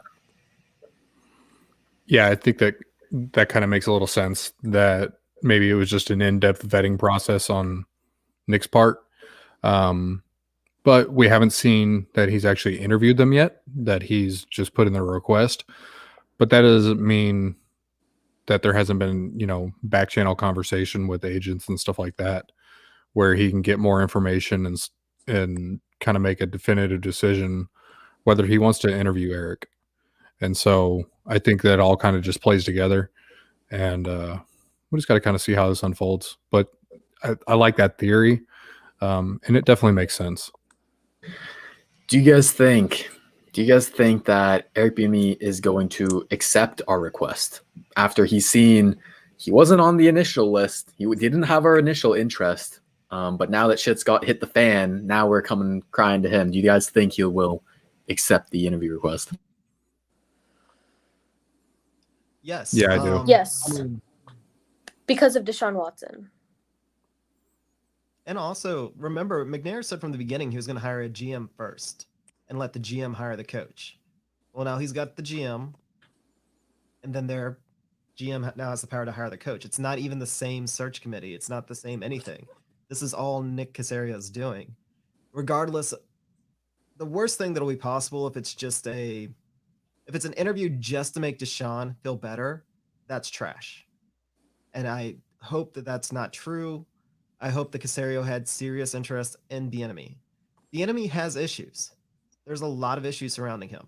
Yeah, I think that kind of makes a little sense, that maybe it was just an in-depth vetting process on Nick's part. But we haven't seen that he's actually interviewed them yet, that he's just put in the request. But that doesn't mean that there hasn't been, back channel conversation with agents and stuff like that, where he can get more information and kind of make a definitive decision whether he wants to interview Eric. And so I think that all kind of just plays together, and we just got to kind of see how this unfolds. But I like that theory, and it definitely makes sense. Do you guys think that Eric Bieniemy is going to accept our request after he's seen he wasn't on the initial list? He didn't have our initial interest, but now that shit's hit the fan, now we're coming crying to him. Do you guys think he will accept the interview request? Yes. Yeah, I do. Yes. Because of Deshaun Watson. And also, remember, McNair said from the beginning he was going to hire a GM first and let the GM hire the coach. Well, now he's got the GM, and then their GM now has the power to hire the coach. It's not even the same search committee. It's not the same anything. This is all Nick Caserio is doing. Regardless, the worst thing that'll be possible if it's an interview just to make Deshaun feel better, that's trash. And I hope that that's not true. I hope that Caserio had serious interest in Bieniemy. Bieniemy has issues. There's a lot of issues surrounding him.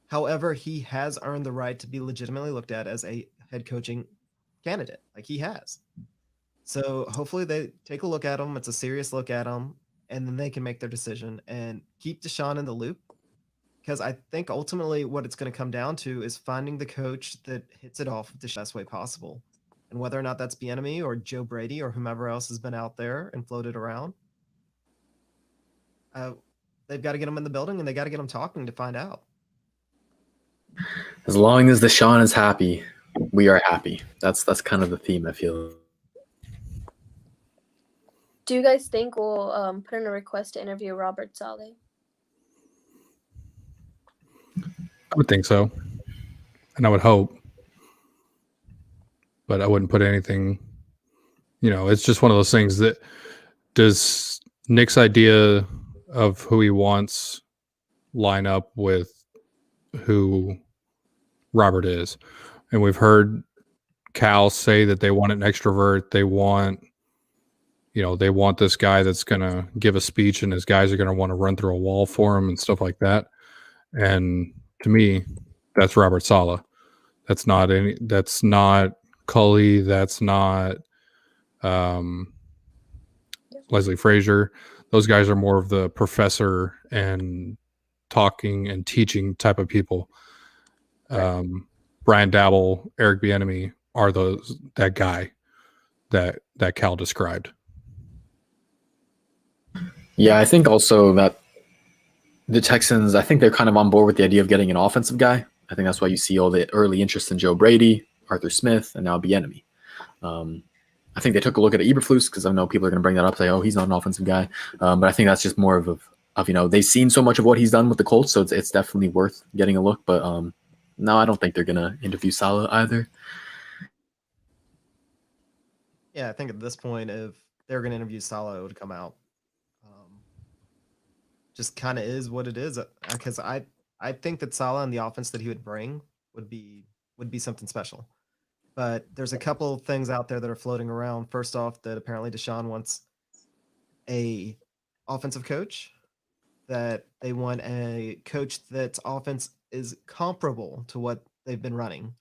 However, he has earned the right to be legitimately looked at as a head coaching candidate, like he has. So hopefully they take a look at him. It's a serious look at him, and then they can make their decision and keep Deshaun in the loop. because I think ultimately what it's going to come down to is finding the coach that hits it off the best way possible. And whether or not that's Bieniemy or Joe Brady or whomever else has been out there and floated around, they've got to get them in the building and they got to get them talking to find out. As long as Deshaun is happy, we are happy. That's kind of the theme, I feel. Do you guys think we'll put in a request to interview Robert Saleh? I would think so, and I would hope, but I wouldn't put anything. It's just one of those things that does Nick's idea of who he wants line up with who Robert is. And we've heard Cal say that they want an extrovert. They want this guy that's going to give a speech and his guys are going to want to run through a wall for him and stuff like that. And to me, that's Robert Saleh. That's not Cully. That's not Leslie Frazier. Those guys are more of the professor and talking and teaching type of people. Brian Dabble, Eric Bieniemy are that guy that Cal described. Yeah, I think also that the Texans, I think they're kind of on board with the idea of getting an offensive guy. I think that's why you see all the early interest in Joe Brady, Arthur Smith, and now Bieniemy. I think they took a look at Eberflus because I know people are going to bring that up, say, oh, he's not an offensive guy. But I think that's just more of they've seen so much of what he's done with the Colts, so it's definitely worth getting a look. But no, I don't think they're going to interview Saleh either. Yeah, I think at this point, if they're going to interview Saleh, it would come out. Just kind of is what it is, because I think that Saleh and the offense that he would bring would be something special. But there's a couple of things out there that are floating around. First off, that apparently Deshaun wants a offensive coach, that they want a coach that's offense is comparable to what they've been running.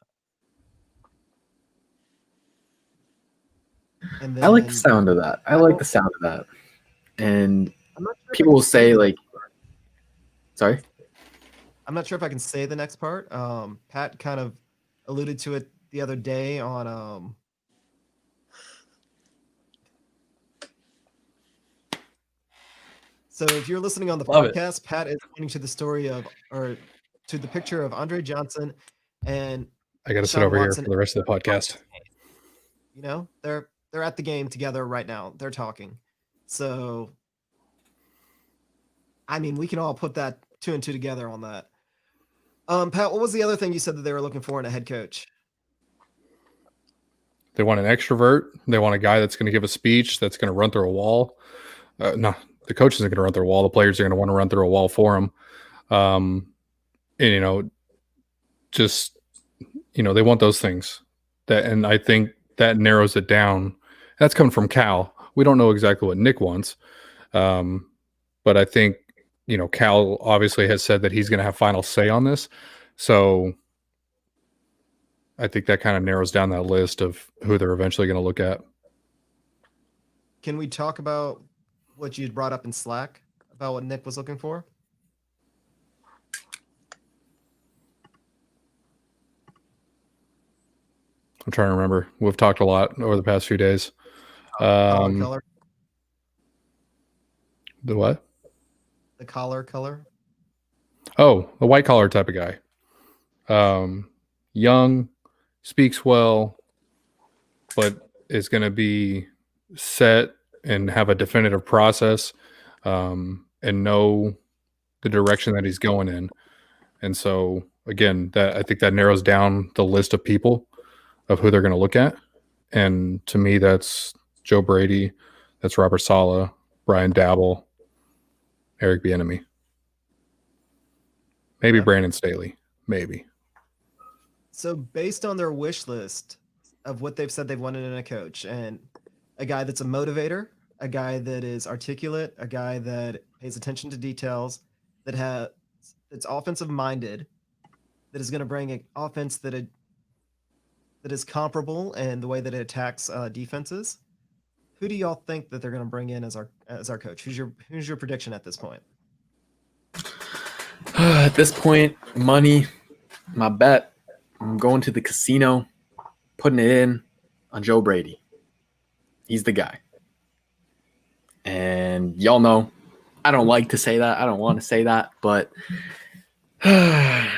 And then, I like the sound of that. And people will say, like, sorry? I'm not sure if I can say the next part. Pat kind of alluded to it the other day on so if you're listening on the podcast, Pat is pointing to the story to the picture of Andre Johnson and I got to sit over Watson here for the rest of the podcast. They're at the game together right now. They're talking. So I mean, we can all put that 2 and 2 together on that. Pat, what was the other thing you said that they were looking for in a head coach? They want an extrovert. They want a guy that's going to give a speech, that's going to run through a wall. No, the coach isn't going to run through a wall. The players are going to want to run through a wall for him. And, they want those things. And I think that narrows it down. That's coming from Cal. We don't know exactly what Nick wants. But I think, Cal obviously has said that he's going to have final say on this. So I think that kind of narrows down that list of who they're eventually going to look at. Can we talk about what you brought up in Slack about what Nick was looking for? I'm trying to remember. We've talked a lot over the past few days. Collar. The what? The collar color. Oh, the white collar type of guy. Young, speaks well, but is going to be set and have a definitive process and know the direction that he's going in. And so, again, I think that narrows down the list of people of who they're going to look at. And to me, that's Joe Brady, that's Robert Saleh, Brian Dabble, Eric Bieniemy. Maybe Brandon Staley. Maybe. So based on their wish list of what they've said they've wanted in a coach, and a guy that's a motivator, a guy that is articulate, a guy that pays attention to details, that's offensive minded, that is going to bring an offense that is comparable in the way that it attacks defenses. Who do y'all think that they're going to bring in as our coach? Who's your prediction at this point? At this point, money, my bet, I'm going to the casino, putting it in on Joe Brady. He's the guy. And y'all know, I don't like to say that. I don't want to say that, but I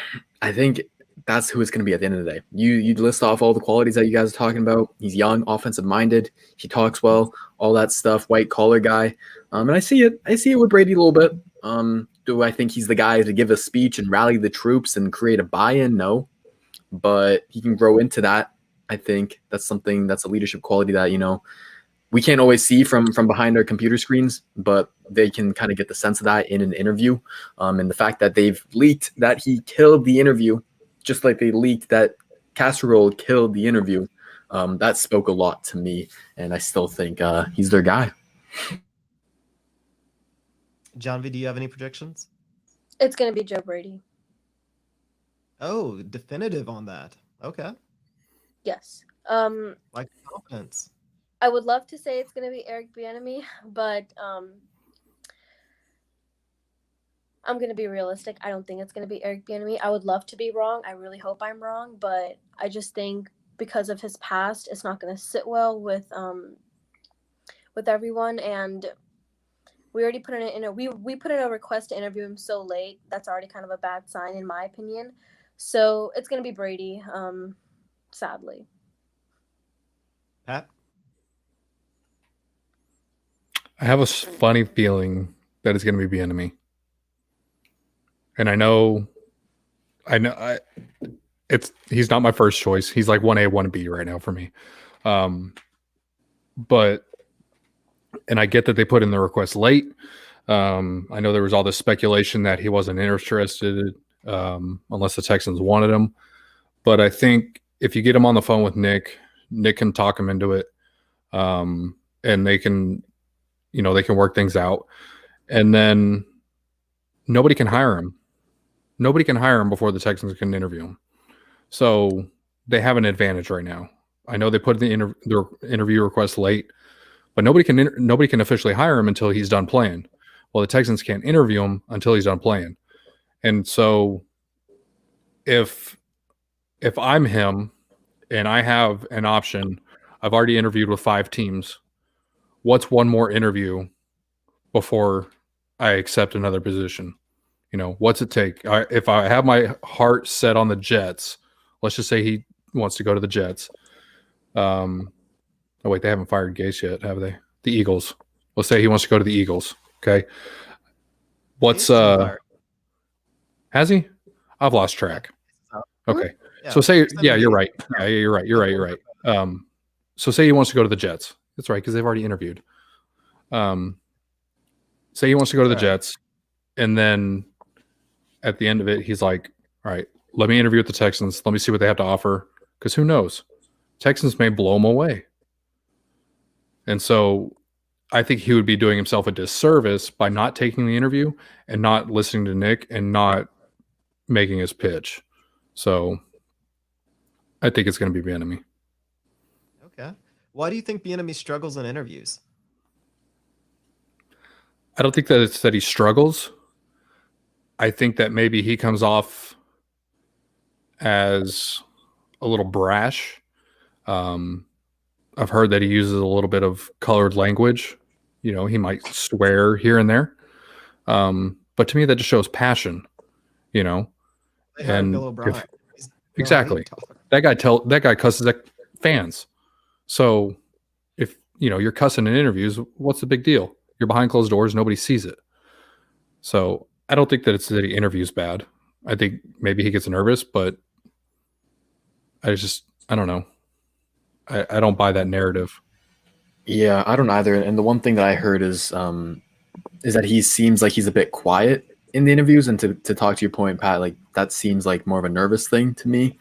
think that's who it's going to be at the end of the day. You list off all the qualities that you guys are talking about. He's young, offensive minded. He talks well, all that stuff. White collar guy, and I see it. I see it with Brady a little bit. Do I think he's the guy to give a speech and rally the troops and create a buy-in? No, but he can grow into that. I think that's something that's a leadership quality that we can't always see from behind our computer screens, but they can kind of get the sense of that in an interview. And the fact that they've leaked that he killed the interview, just like they leaked that Caserio killed the interview, that spoke a lot to me. And I still think he's their guy. John V, do you have any predictions? It's going to be Joe Brady. Oh, definitive on that. Okay. Yes. Like confidence. I would love to say it's going to be Eric Bieniemy, but I'm going to be realistic. I don't think it's going to be Eric Bieniemy. I would love to be wrong. I really hope I'm wrong, but I just think because of his past, it's not going to sit well with everyone. And we already put in we put in a request to interview him so late. That's already kind of a bad sign in my opinion. So it's going to be Brady, sadly. Pat? I have a funny feeling that it's going to be Bieniemy. And I know he's not my first choice. He's like 1A, 1B right now for me. But I get that they put in the request late. I know there was all this speculation that he wasn't interested unless the Texans wanted him. But I think if you get him on the phone with Nick can talk him into it. And they can work things out. And then nobody can hire him. Nobody can hire him before the Texans can interview him. So they have an advantage right now. I know they put the interview request late, but nobody can officially hire him until he's done playing. Well, the Texans can't interview him until he's done playing. And so if I'm him and I have an option, I've already interviewed with 5 teams. What's one more interview before I accept another position? What's it take? If I have my heart set on the Jets, let's just say he wants to go to the Jets. Oh, wait, they haven't fired Gase yet, have they? The Eagles. Let's say he wants to go to the Eagles. Okay. What's has he? I've lost track. Okay. Yeah. So say, yeah, you're right. Yeah, you're right. You're right. So say he wants to go to the Jets. That's right, because they've already interviewed. Say he wants to go to the Jets, and then at the end of it, he's like, all right, let me interview with the Texans. Let me see what they have to offer, because who knows? Texans may blow him away. And so I think he would be doing himself a disservice by not taking the interview and not listening to Nick and not making his pitch. So I think it's going to be Bieniemy. Okay. Why do you think Bieniemy struggles in interviews? I don't think that it's that he struggles. I think that maybe he comes off as a little brash. I've heard that he uses a little bit of colored language. He might swear here and there. But to me, that just shows passion, And Bill O'Brien. Exactly. That guy cusses at fans. So if you're cussing in interviews, what's the big deal? You're behind closed doors, nobody sees it. So I don't think that it's that he interviews bad. I think maybe he gets nervous, but I don't know. I don't buy that narrative. Yeah, I don't either. And the one thing that I heard is that he seems like he's a bit quiet in the interviews. And to talk to your point, Pat, like that seems like more of a nervous thing to me.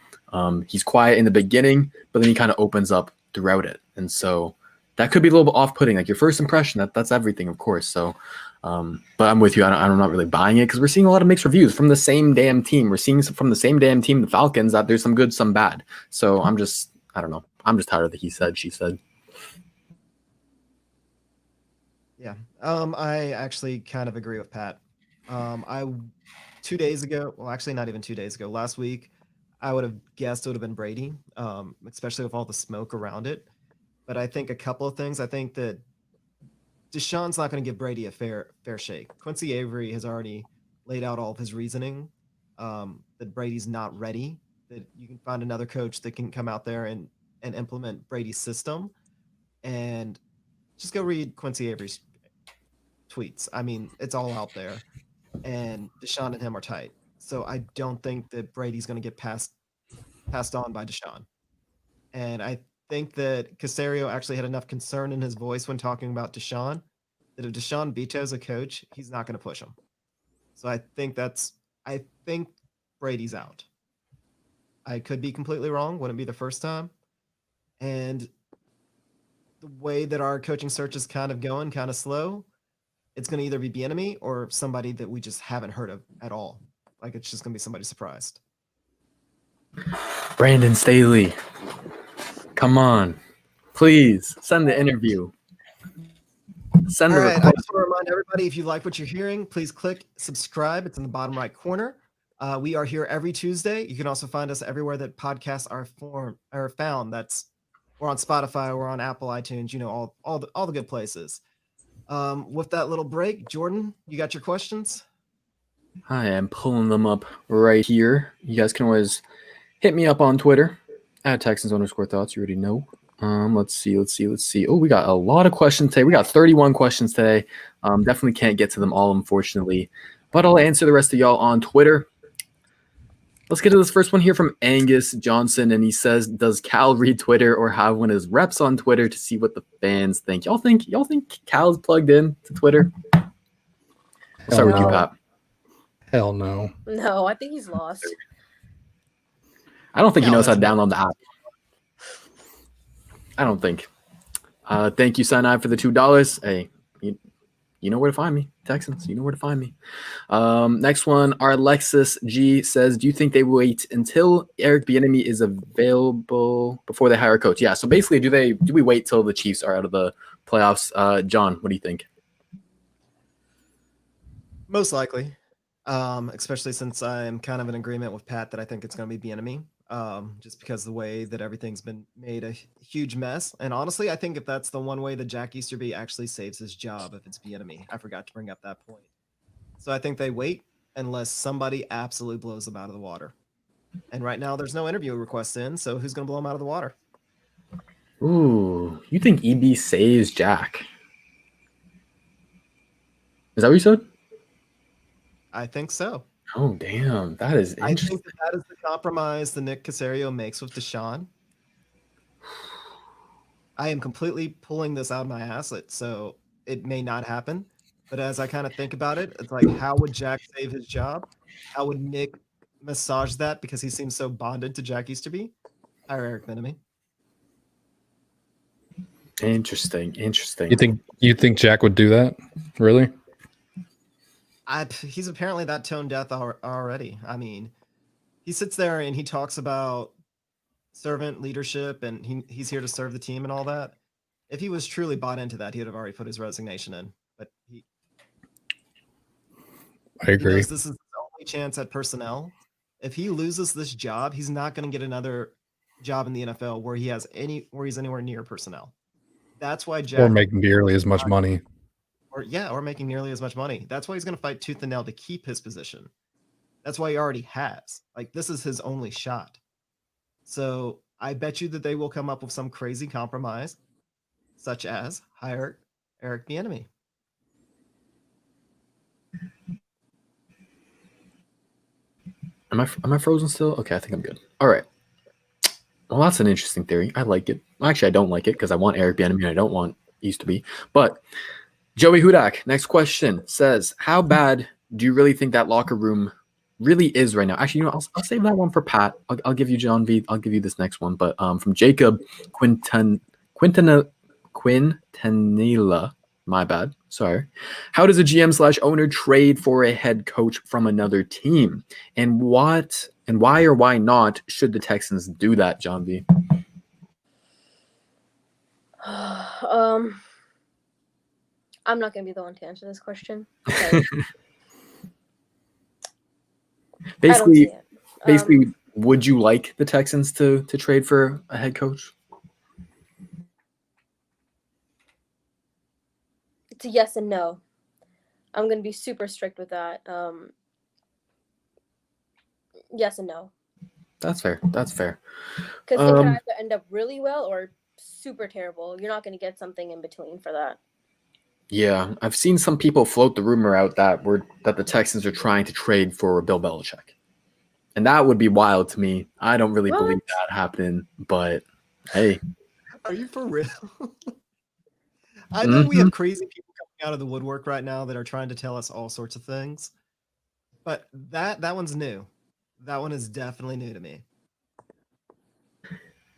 He's quiet in the beginning, but then he kind of opens up throughout it. And so that could be a little bit off-putting. Like your first impression, that's everything, of course. So, but I'm with you. I'm not really buying it because we're seeing a lot of mixed reviews from the same damn team. We're seeing from the same damn team, the Falcons, that there's some good, some bad. So I don't know. I'm just tired of the he said, she said. Yeah. I actually kind of agree with Pat. I 2 days ago, well, actually not even 2 days ago, last week, I would have guessed it would have been Brady, especially with all the smoke around it. But I think a couple of things. I think that Deshaun's not going to give Brady a fair shake. Quincy Avery has already laid out all of his reasoning that Brady's not ready, that you can find another coach that can come out there and implement Brady's system. And just go read Quincy Avery's tweets. I mean, it's all out there. And Deshaun and him are tight. So I don't think that Brady's going to get passed on by Deshaun. And I think that Caserio actually had enough concern in his voice when talking about Deshaun that if Deshaun vetoes a coach, he's not going to push him. So I think Brady's out. I could be completely wrong. Wouldn't be the first time. And the way that our coaching search is kind of going, kind of slow, it's going to either be Bieniemy or somebody that we just haven't heard of at all. Like, it's just going to be somebody surprised. Brandon Staley, come on. Please send the interview. Send All the right, I request. just want to remind everybody, if you like what you're hearing, please click subscribe. It's in the bottom right corner. We are here every Tuesday. You can also find us everywhere that podcasts are found. We're on Spotify, we're on Apple, iTunes, all the good places. With that little break, Jordan, you got your questions? I am pulling them up right here. You guys can always hit me up on Twitter at Texans_thoughts. You already know. Let's see. Oh, we got a lot of questions today. We got 31 questions today. Definitely can't get to them all, unfortunately. But I'll answer the rest of y'all on Twitter. Let's get to this first one here from Angus Johnson, and he says, "Does Cal read Twitter or have one of his reps on Twitter to see what the fans think?" Y'all think Cal's plugged in to Twitter? I'll start with you, Pat. Hell no. No, I think he's lost. I don't think he knows how to download the app. I don't think. Thank you, Sinai, for the $2. Hey, you know where to find me, Texans. You know where to find me. Next one, our Alexis G says, "Do you think they wait until Eric Bieniemy is available before they hire a coach?" Yeah. So basically, do we wait till the Chiefs are out of the playoffs? John, what do you think? Most likely, especially since I'm kind of in agreement with Pat that I think it's going to be Bieniemy. Just because the way that everything's been made a huge mess. And honestly, I think if that's the one way that Jack Easterby actually saves his job, if it's Bieniemy. I forgot to bring up that point. So I think they wait unless somebody absolutely blows them out of the water. And right now there's no interview requests in, so who's going to blow them out of the water? Ooh, you think EB saves Jack? Is that what you said? I think so. Oh, damn. That is interesting. I think that is the compromise that Nick Caserio makes with Deshaun. I am completely pulling this out of my ass, so it may not happen. But as I kind of think about it, it's like, how would Jack save his job? How would Nick massage that because he seems so bonded to Jack Easterby? Hire Eric Bieniemy. Interesting. You think Jack would do that? Really? He's apparently that tone deaf already. I mean, he sits there and he talks about servant leadership and he's here to serve the team and all that. If he was truly bought into that, he would have already put his resignation in. But I agree. This is his only chance at personnel. If he loses this job, he's not going to get another job in the NFL where he's anywhere near personnel. That's why Jack or make nearly as much money. Or making nearly as much money. That's why he's going to fight tooth and nail to keep his position. That's why he already has. Like, this is his only shot. So I bet you that they will come up with some crazy compromise, such as hire Eric Bieniemy. Am I frozen still? Okay, I think I'm good. All right. Well, that's an interesting theory. I like it. Actually, I don't like it because I want Eric Bieniemy and I don't want Easterby. But Joey Hudak, next question, says, "How bad do you really think that locker room really is right now?" Actually, I'll save that one for Pat. I'll give you John V. I'll give you this next one. But from Jacob Quintanilla, my bad. Sorry. "How does a GM/owner trade for a head coach from another team? And why or why not should the Texans do that, John V?" I'm not going to be the one to answer this question. Okay. I don't see Basically, it. basically, would you like the Texans to trade for a head coach? It's a yes and no. I'm gonna be super strict with that. Yes and no. That's fair. That's fair. Because it could either end up really well or super terrible. You're not gonna get something in between for that. Yeah, I've seen some people float the rumor out that the Texans are trying to trade for Bill Belichick, and that would be wild to me. I don't really believe that happening, but hey, Are you for real? I know we have crazy people coming out of the woodwork right now that are trying to tell us all sorts of things, but that one's new. That one is definitely new to me.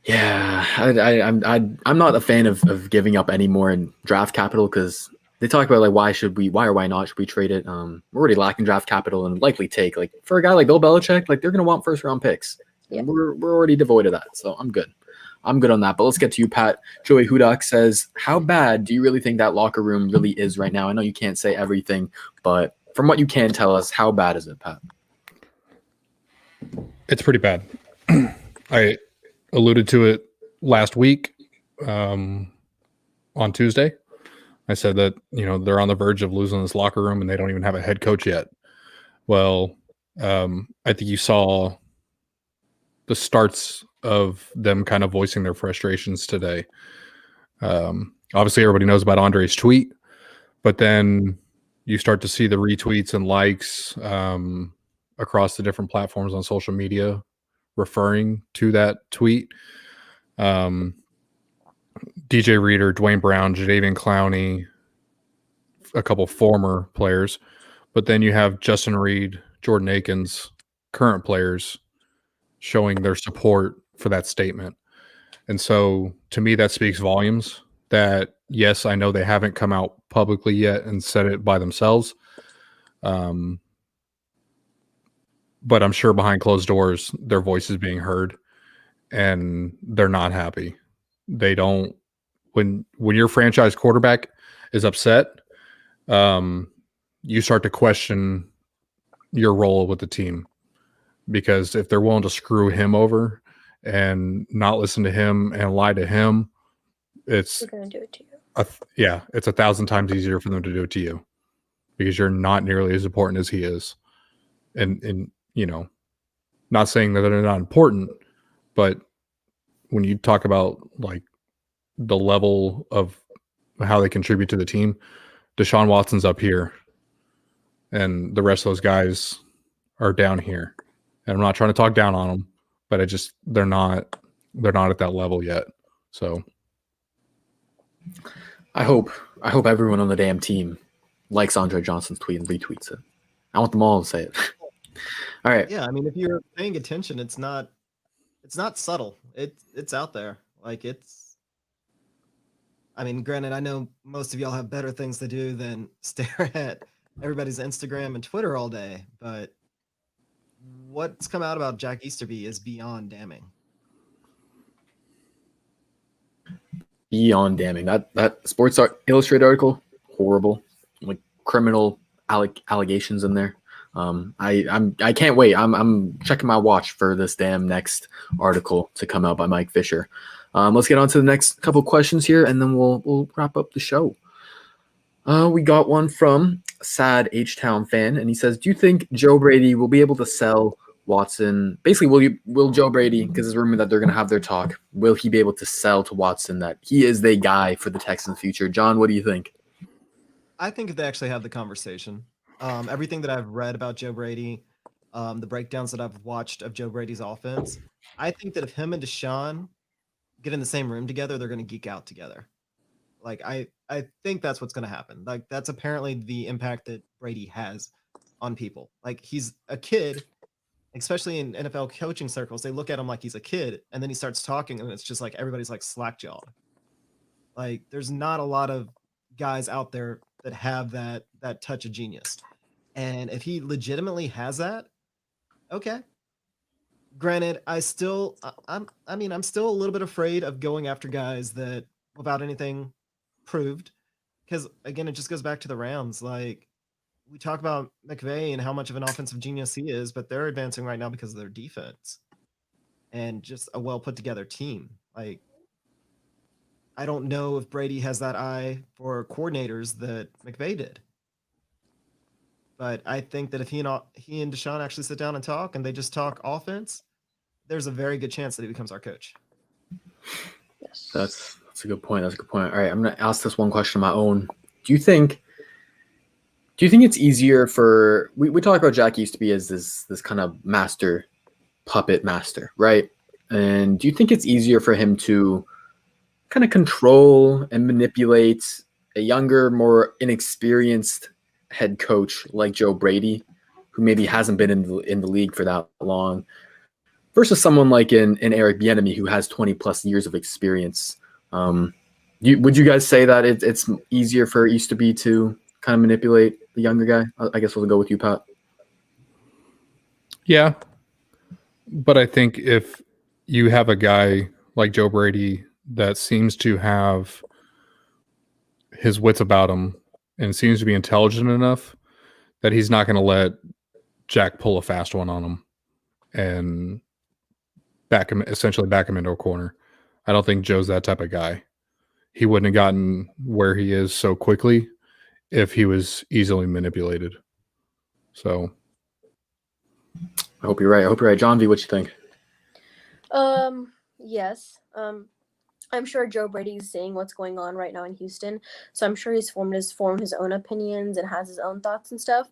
yeah, I'm not a fan of giving up any more in draft capital because they talk about like why or why not should we trade it? We're already lacking draft capital and likely take like for a guy like Bill Belichick, like they're gonna want first round picks. Yeah. And we're already devoid of that, so I'm good. I'm good on that. But let's get to you, Pat. Joey Hudak says, how bad do you really think that locker room really is right now? I know you can't say everything, but from what you can tell us, how bad is it, Pat? It's pretty bad. I alluded to it last week on Tuesday. I said that, they're on the verge of losing this locker room and they don't even have a head coach yet. Well, I think you saw the starts of them kind of voicing their frustrations today. Obviously, everybody knows about Andre's tweet, but then you start to see the retweets and likes across the different platforms on social media referring to that tweet. DJ Reader, Dwayne Brown, Jadeveon Clowney, a couple former players, but then you have Justin Reed, Jordan Akins, current players showing their support for that statement. And so to me, that speaks volumes that, yes, I know they haven't come out publicly yet and said it by themselves. But I'm sure behind closed doors, their voice is being heard and they're not happy. They don't, when your franchise quarterback is upset, you start to question your role with the team, because if they're willing to screw him over and not listen to him and lie to him, it's They're gonna do it to you. It's 1,000 times easier for them to do it to you because you're not nearly as important as he is. And not saying that they're not important, but when you talk about like the level of how they contribute to the team, Deshaun Watson's up here and the rest of those guys are down here. And I'm not trying to talk down on them, but they're not at that level yet. So I hope everyone on the damn team likes Andre Johnson's tweet and retweets it. I want them all to say it. All right. Yeah, I mean, if you're paying attention, it's not subtle. It's out there. Like I mean, granted, I know most of y'all have better things to do than stare at everybody's Instagram and Twitter all day, but what's come out about Jack Easterby is beyond damning. Beyond damning. That Sports Illustrated article, horrible. Like criminal allegations in there. I can't wait. I'm checking my watch for this damn next article to come out by Mike Fisher. Let's get on to the next couple questions here, and then we'll wrap up the show. We got one from Sad H-Town fan, and he says, do you think Joe Brady will be able to sell Watson? Basically, will Joe Brady, because it's rumored that they're going to have their talk, will he be able to sell to Watson that he is the guy for the Texans' future? John, what do you think? I think if they actually have the conversation, everything that I've read about Joe Brady, the breakdowns that I've watched of Joe Brady's offense, I think that if him and Deshaun get in the same room together, they're going to geek out together. Like, I think that's what's going to happen. Like, that's apparently the impact that Brady has on people. Like, he's a kid, especially in NFL coaching circles. They look at him like he's a kid, and then he starts talking, and it's just like everybody's like slack-jawed. Like, there's not a lot of guys out there that have that touch of genius. And if he legitimately has that, okay. Granted, I'm still a little bit afraid of going after guys that without anything proved, because again, it just goes back to the Rams. Like, we talk about McVay and how much of an offensive genius he is, but they're advancing right now because of their defense and just a well put together team. Like, I don't know if Brady has that eye for coordinators that McVay did. But I think that if he and Deshaun actually sit down and talk and they just talk offense, there's a very good chance that he becomes our coach. Yes. That's a good point. That's a good point. All right, I'm going to ask this one question of my own. Do you think it's easier for we talk about Jack Easterby as this kind of master puppet master, right? And do you think it's easier for him to kind of control and manipulate a younger, more inexperienced head coach like Joe Brady, who maybe hasn't been in the league for that long, versus someone like in Eric Bieniemy, who has 20 plus years of experience? Would you guys say that it's easier for Easterby to kind of manipulate the younger guy? I guess we'll go with you, Pat. Yeah. But I think if you have a guy like Joe Brady that seems to have his wits about him and seems to be intelligent enough that he's not going to let Jack pull a fast one on him and essentially back him into a corner. I don't think Joe's that type of guy. He wouldn't have gotten where he is so quickly if he was easily manipulated. So I hope you're right. John V, what you think? Yes. I'm sure Joe Brady's seeing what's going on right now in Houston, so I'm sure he's formed his own opinions and has his own thoughts and stuff.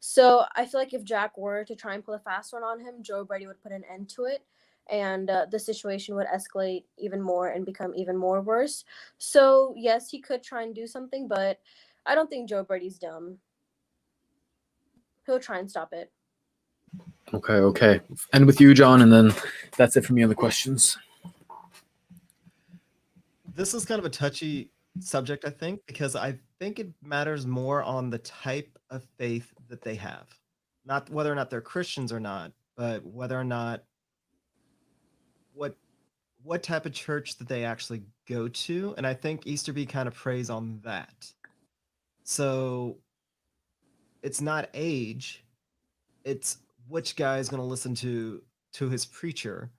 So I feel like if Jack were to try and pull a fast one on him, Joe Brady would put an end to it, and the situation would escalate even more and become even more worse. So yes, he could try and do something, but I don't think Joe Brady's dumb. He'll try and stop it. Okay. End with you, John, and then that's it for me on the questions. This is kind of a touchy subject, I think, because I think it matters more on the type of faith that they have. Not whether or not they're Christians or not, but whether or not what type of church that they actually go to. And I think Easterby kind of preys on that. So it's not age, it's which guy is going to listen to his preacher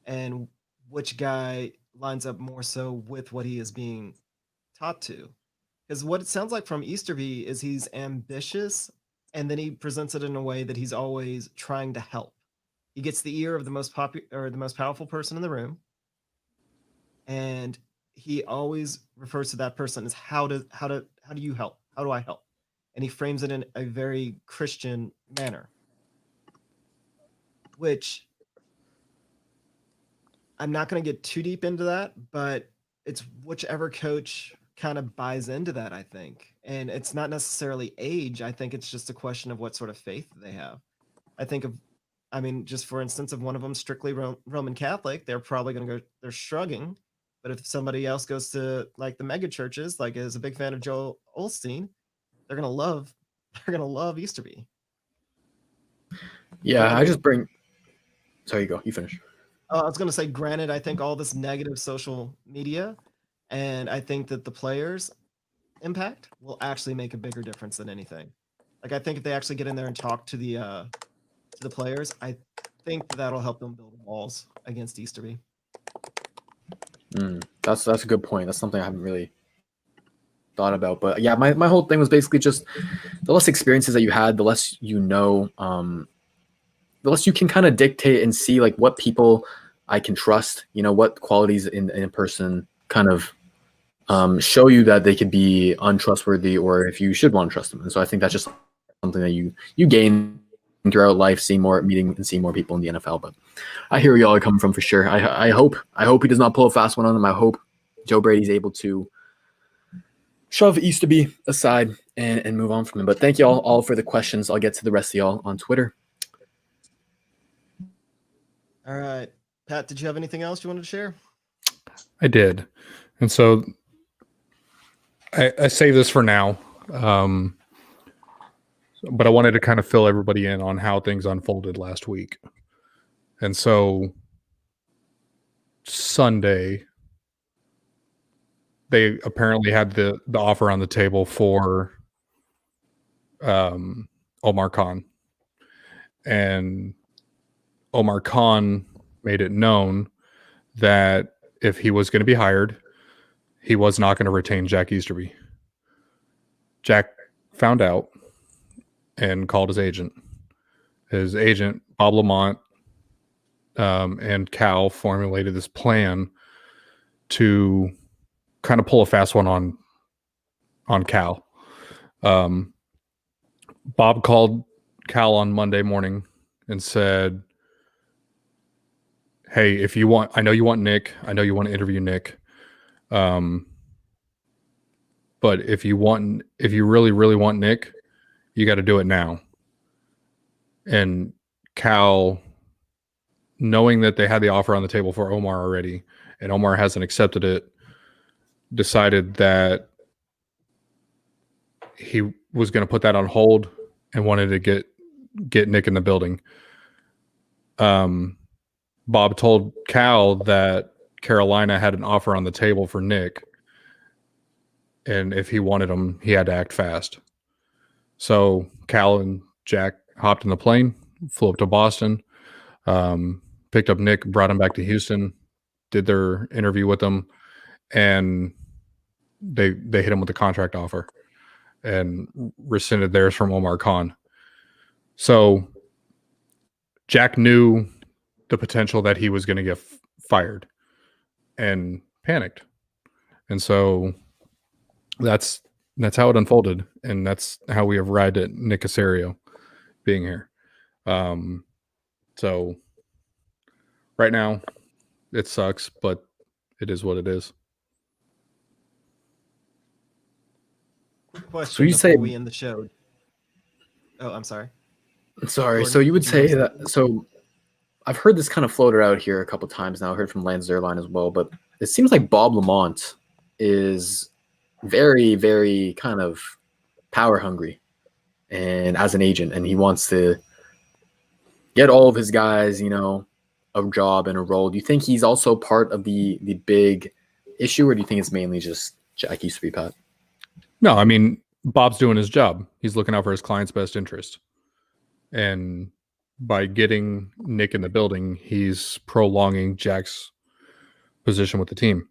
and which guy lines up more so with what he is being taught to. Because what it sounds like from Easterby is he's ambitious, and then he presents it in a way that he's always trying to help. He gets the ear of the most popular or the most powerful person in the room, and he always refers to that person as how do you help? How do I help? And he frames it in a very Christian manner, which I'm not going to get too deep into that, but it's whichever coach kind of buys into that, I think. And it's not necessarily age. I think it's just a question of what sort of faith they have. Just for instance, if one of them strictly Roman Catholic, they're probably going to go, they're shrugging. But if somebody else goes to like the mega churches, like is a big fan of Joel Osteen, they're going to love Easterby. Yeah, sorry, you go. You finish. I was going to say, granted, I think all this negative social media, and I think that the players' impact will actually make a bigger difference than anything. Like, I think if they actually get in there and talk to the players, I think that'll help them build walls against Easterby. That's a good point. That's something I haven't really thought about. But yeah, my whole thing was basically just the less experiences that you had, the less you know, the less you can kind of dictate and see like what people I can trust, what qualities in a person kind of show you that they could be untrustworthy or if you should want to trust them. And so I think that's just something that you gain throughout life, meeting and seeing more people in the NFL. But I hear where y'all are coming from for sure. I hope he does not pull a fast one on them. I hope Joe Brady's able to shove Easterby aside and move on from him. But thank you all for the questions. I'll get to the rest of y'all on Twitter. All right. Pat, did you have anything else you wanted to share? I did. And so I say this for now, but I wanted to kind of fill everybody in on how things unfolded last week. And so Sunday, they apparently had the offer on the table for Omar Khan. And Omar Khan made it known that if he was going to be hired, he was not going to retain Jack Easterby. Jack found out and called his agent. His agent, Bob Lamont, and Cal formulated this plan to kind of pull a fast one on Cal. Bob called Cal on Monday morning and said, hey, if you want, I know you want Nick. I know you want to interview Nick. But if you really, really want Nick, you got to do it now. And Cal, knowing that they had the offer on the table for Omar already, and Omar hasn't accepted it, decided that he was going to put that on hold and wanted to get Nick in the building. Bob told Cal that Carolina had an offer on the table for Nick, and if he wanted him, he had to act fast. So Cal and Jack hopped in the plane, flew up to Boston, picked up Nick, brought him back to Houston, did their interview with him, and they hit him with a contract offer and rescinded theirs from Omar Khan. So Jack knew the potential that he was going to get fired and panicked. And so that's how it unfolded. And that's how we have arrived at Nick Caserio being here. So right now it sucks, but it is what it is. Quick question So you before say- we end the show. Oh, I'm sorry. Sorry. Gordon, So you would you say wanna say that. So I've heard this kind of floated out here a couple times now. I heard from Lance Zierlein as well, but it seems like Bob Lamont is very, very kind of power hungry, and as an agent, and he wants to get all of his guys, a job and a role. Do you think he's also part of the big issue, or do you think it's mainly just Jack Easterby, Pat? No, I mean, Bob's doing his job. He's looking out for his client's best interest. And by getting Nick in the building, he's prolonging Jack's position with the team.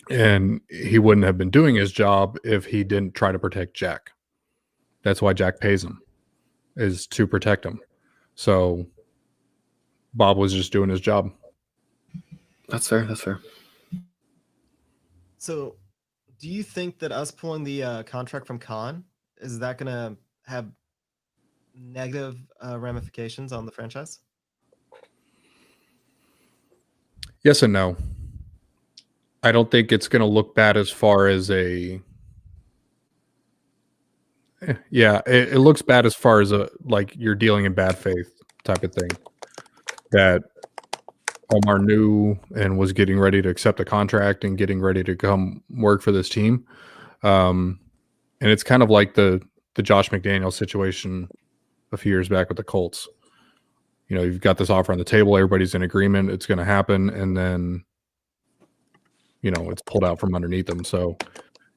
And he wouldn't have been doing his job if he didn't try to protect Jack. That's why Jack pays him, is to protect him. So Bob was just doing his job. That's fair. That's fair. So, do you think that us pulling the contract from Khan, is that going to have negative ramifications on the franchise? Yes and no. I don't think it's going to look bad as far as it looks bad as far as like you're dealing in bad faith type of thing. That Omar knew and was getting ready to accept a contract and getting ready to come work for this team. And it's kind of like the Josh McDaniels situation a few years back with the Colts. You've got this offer on the table, everybody's in agreement, it's going to happen, and then it's pulled out from underneath them. So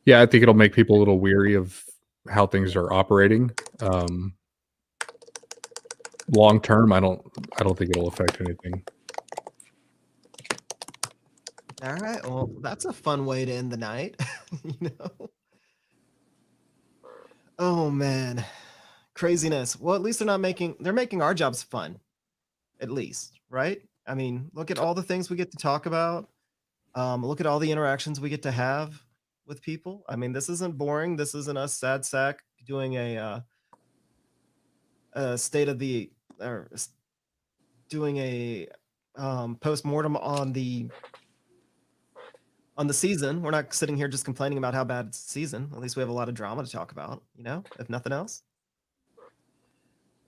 yeah, I think it'll make people a little weary of how things are operating. Long term, I don't think it'll affect anything. All right. Well, that's a fun way to end the night. Oh man, craziness. Well, at least they're making our jobs fun. At least, right? I mean, look at all the things we get to talk about. Look at all the interactions we get to have with people. I mean, this isn't boring. This isn't us sad sack doing a state of the or doing a post-mortem on the season. We're not sitting here just complaining about how bad it's the season. At least we have a lot of drama to talk about, if nothing else.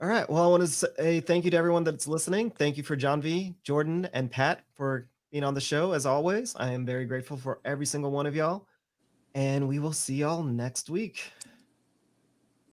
All right. Well, I want to say thank you to everyone that's listening. Thank you for John V, Jordan, and Pat for being on the show. As always, I am very grateful for every single one of y'all. And we will see y'all next week.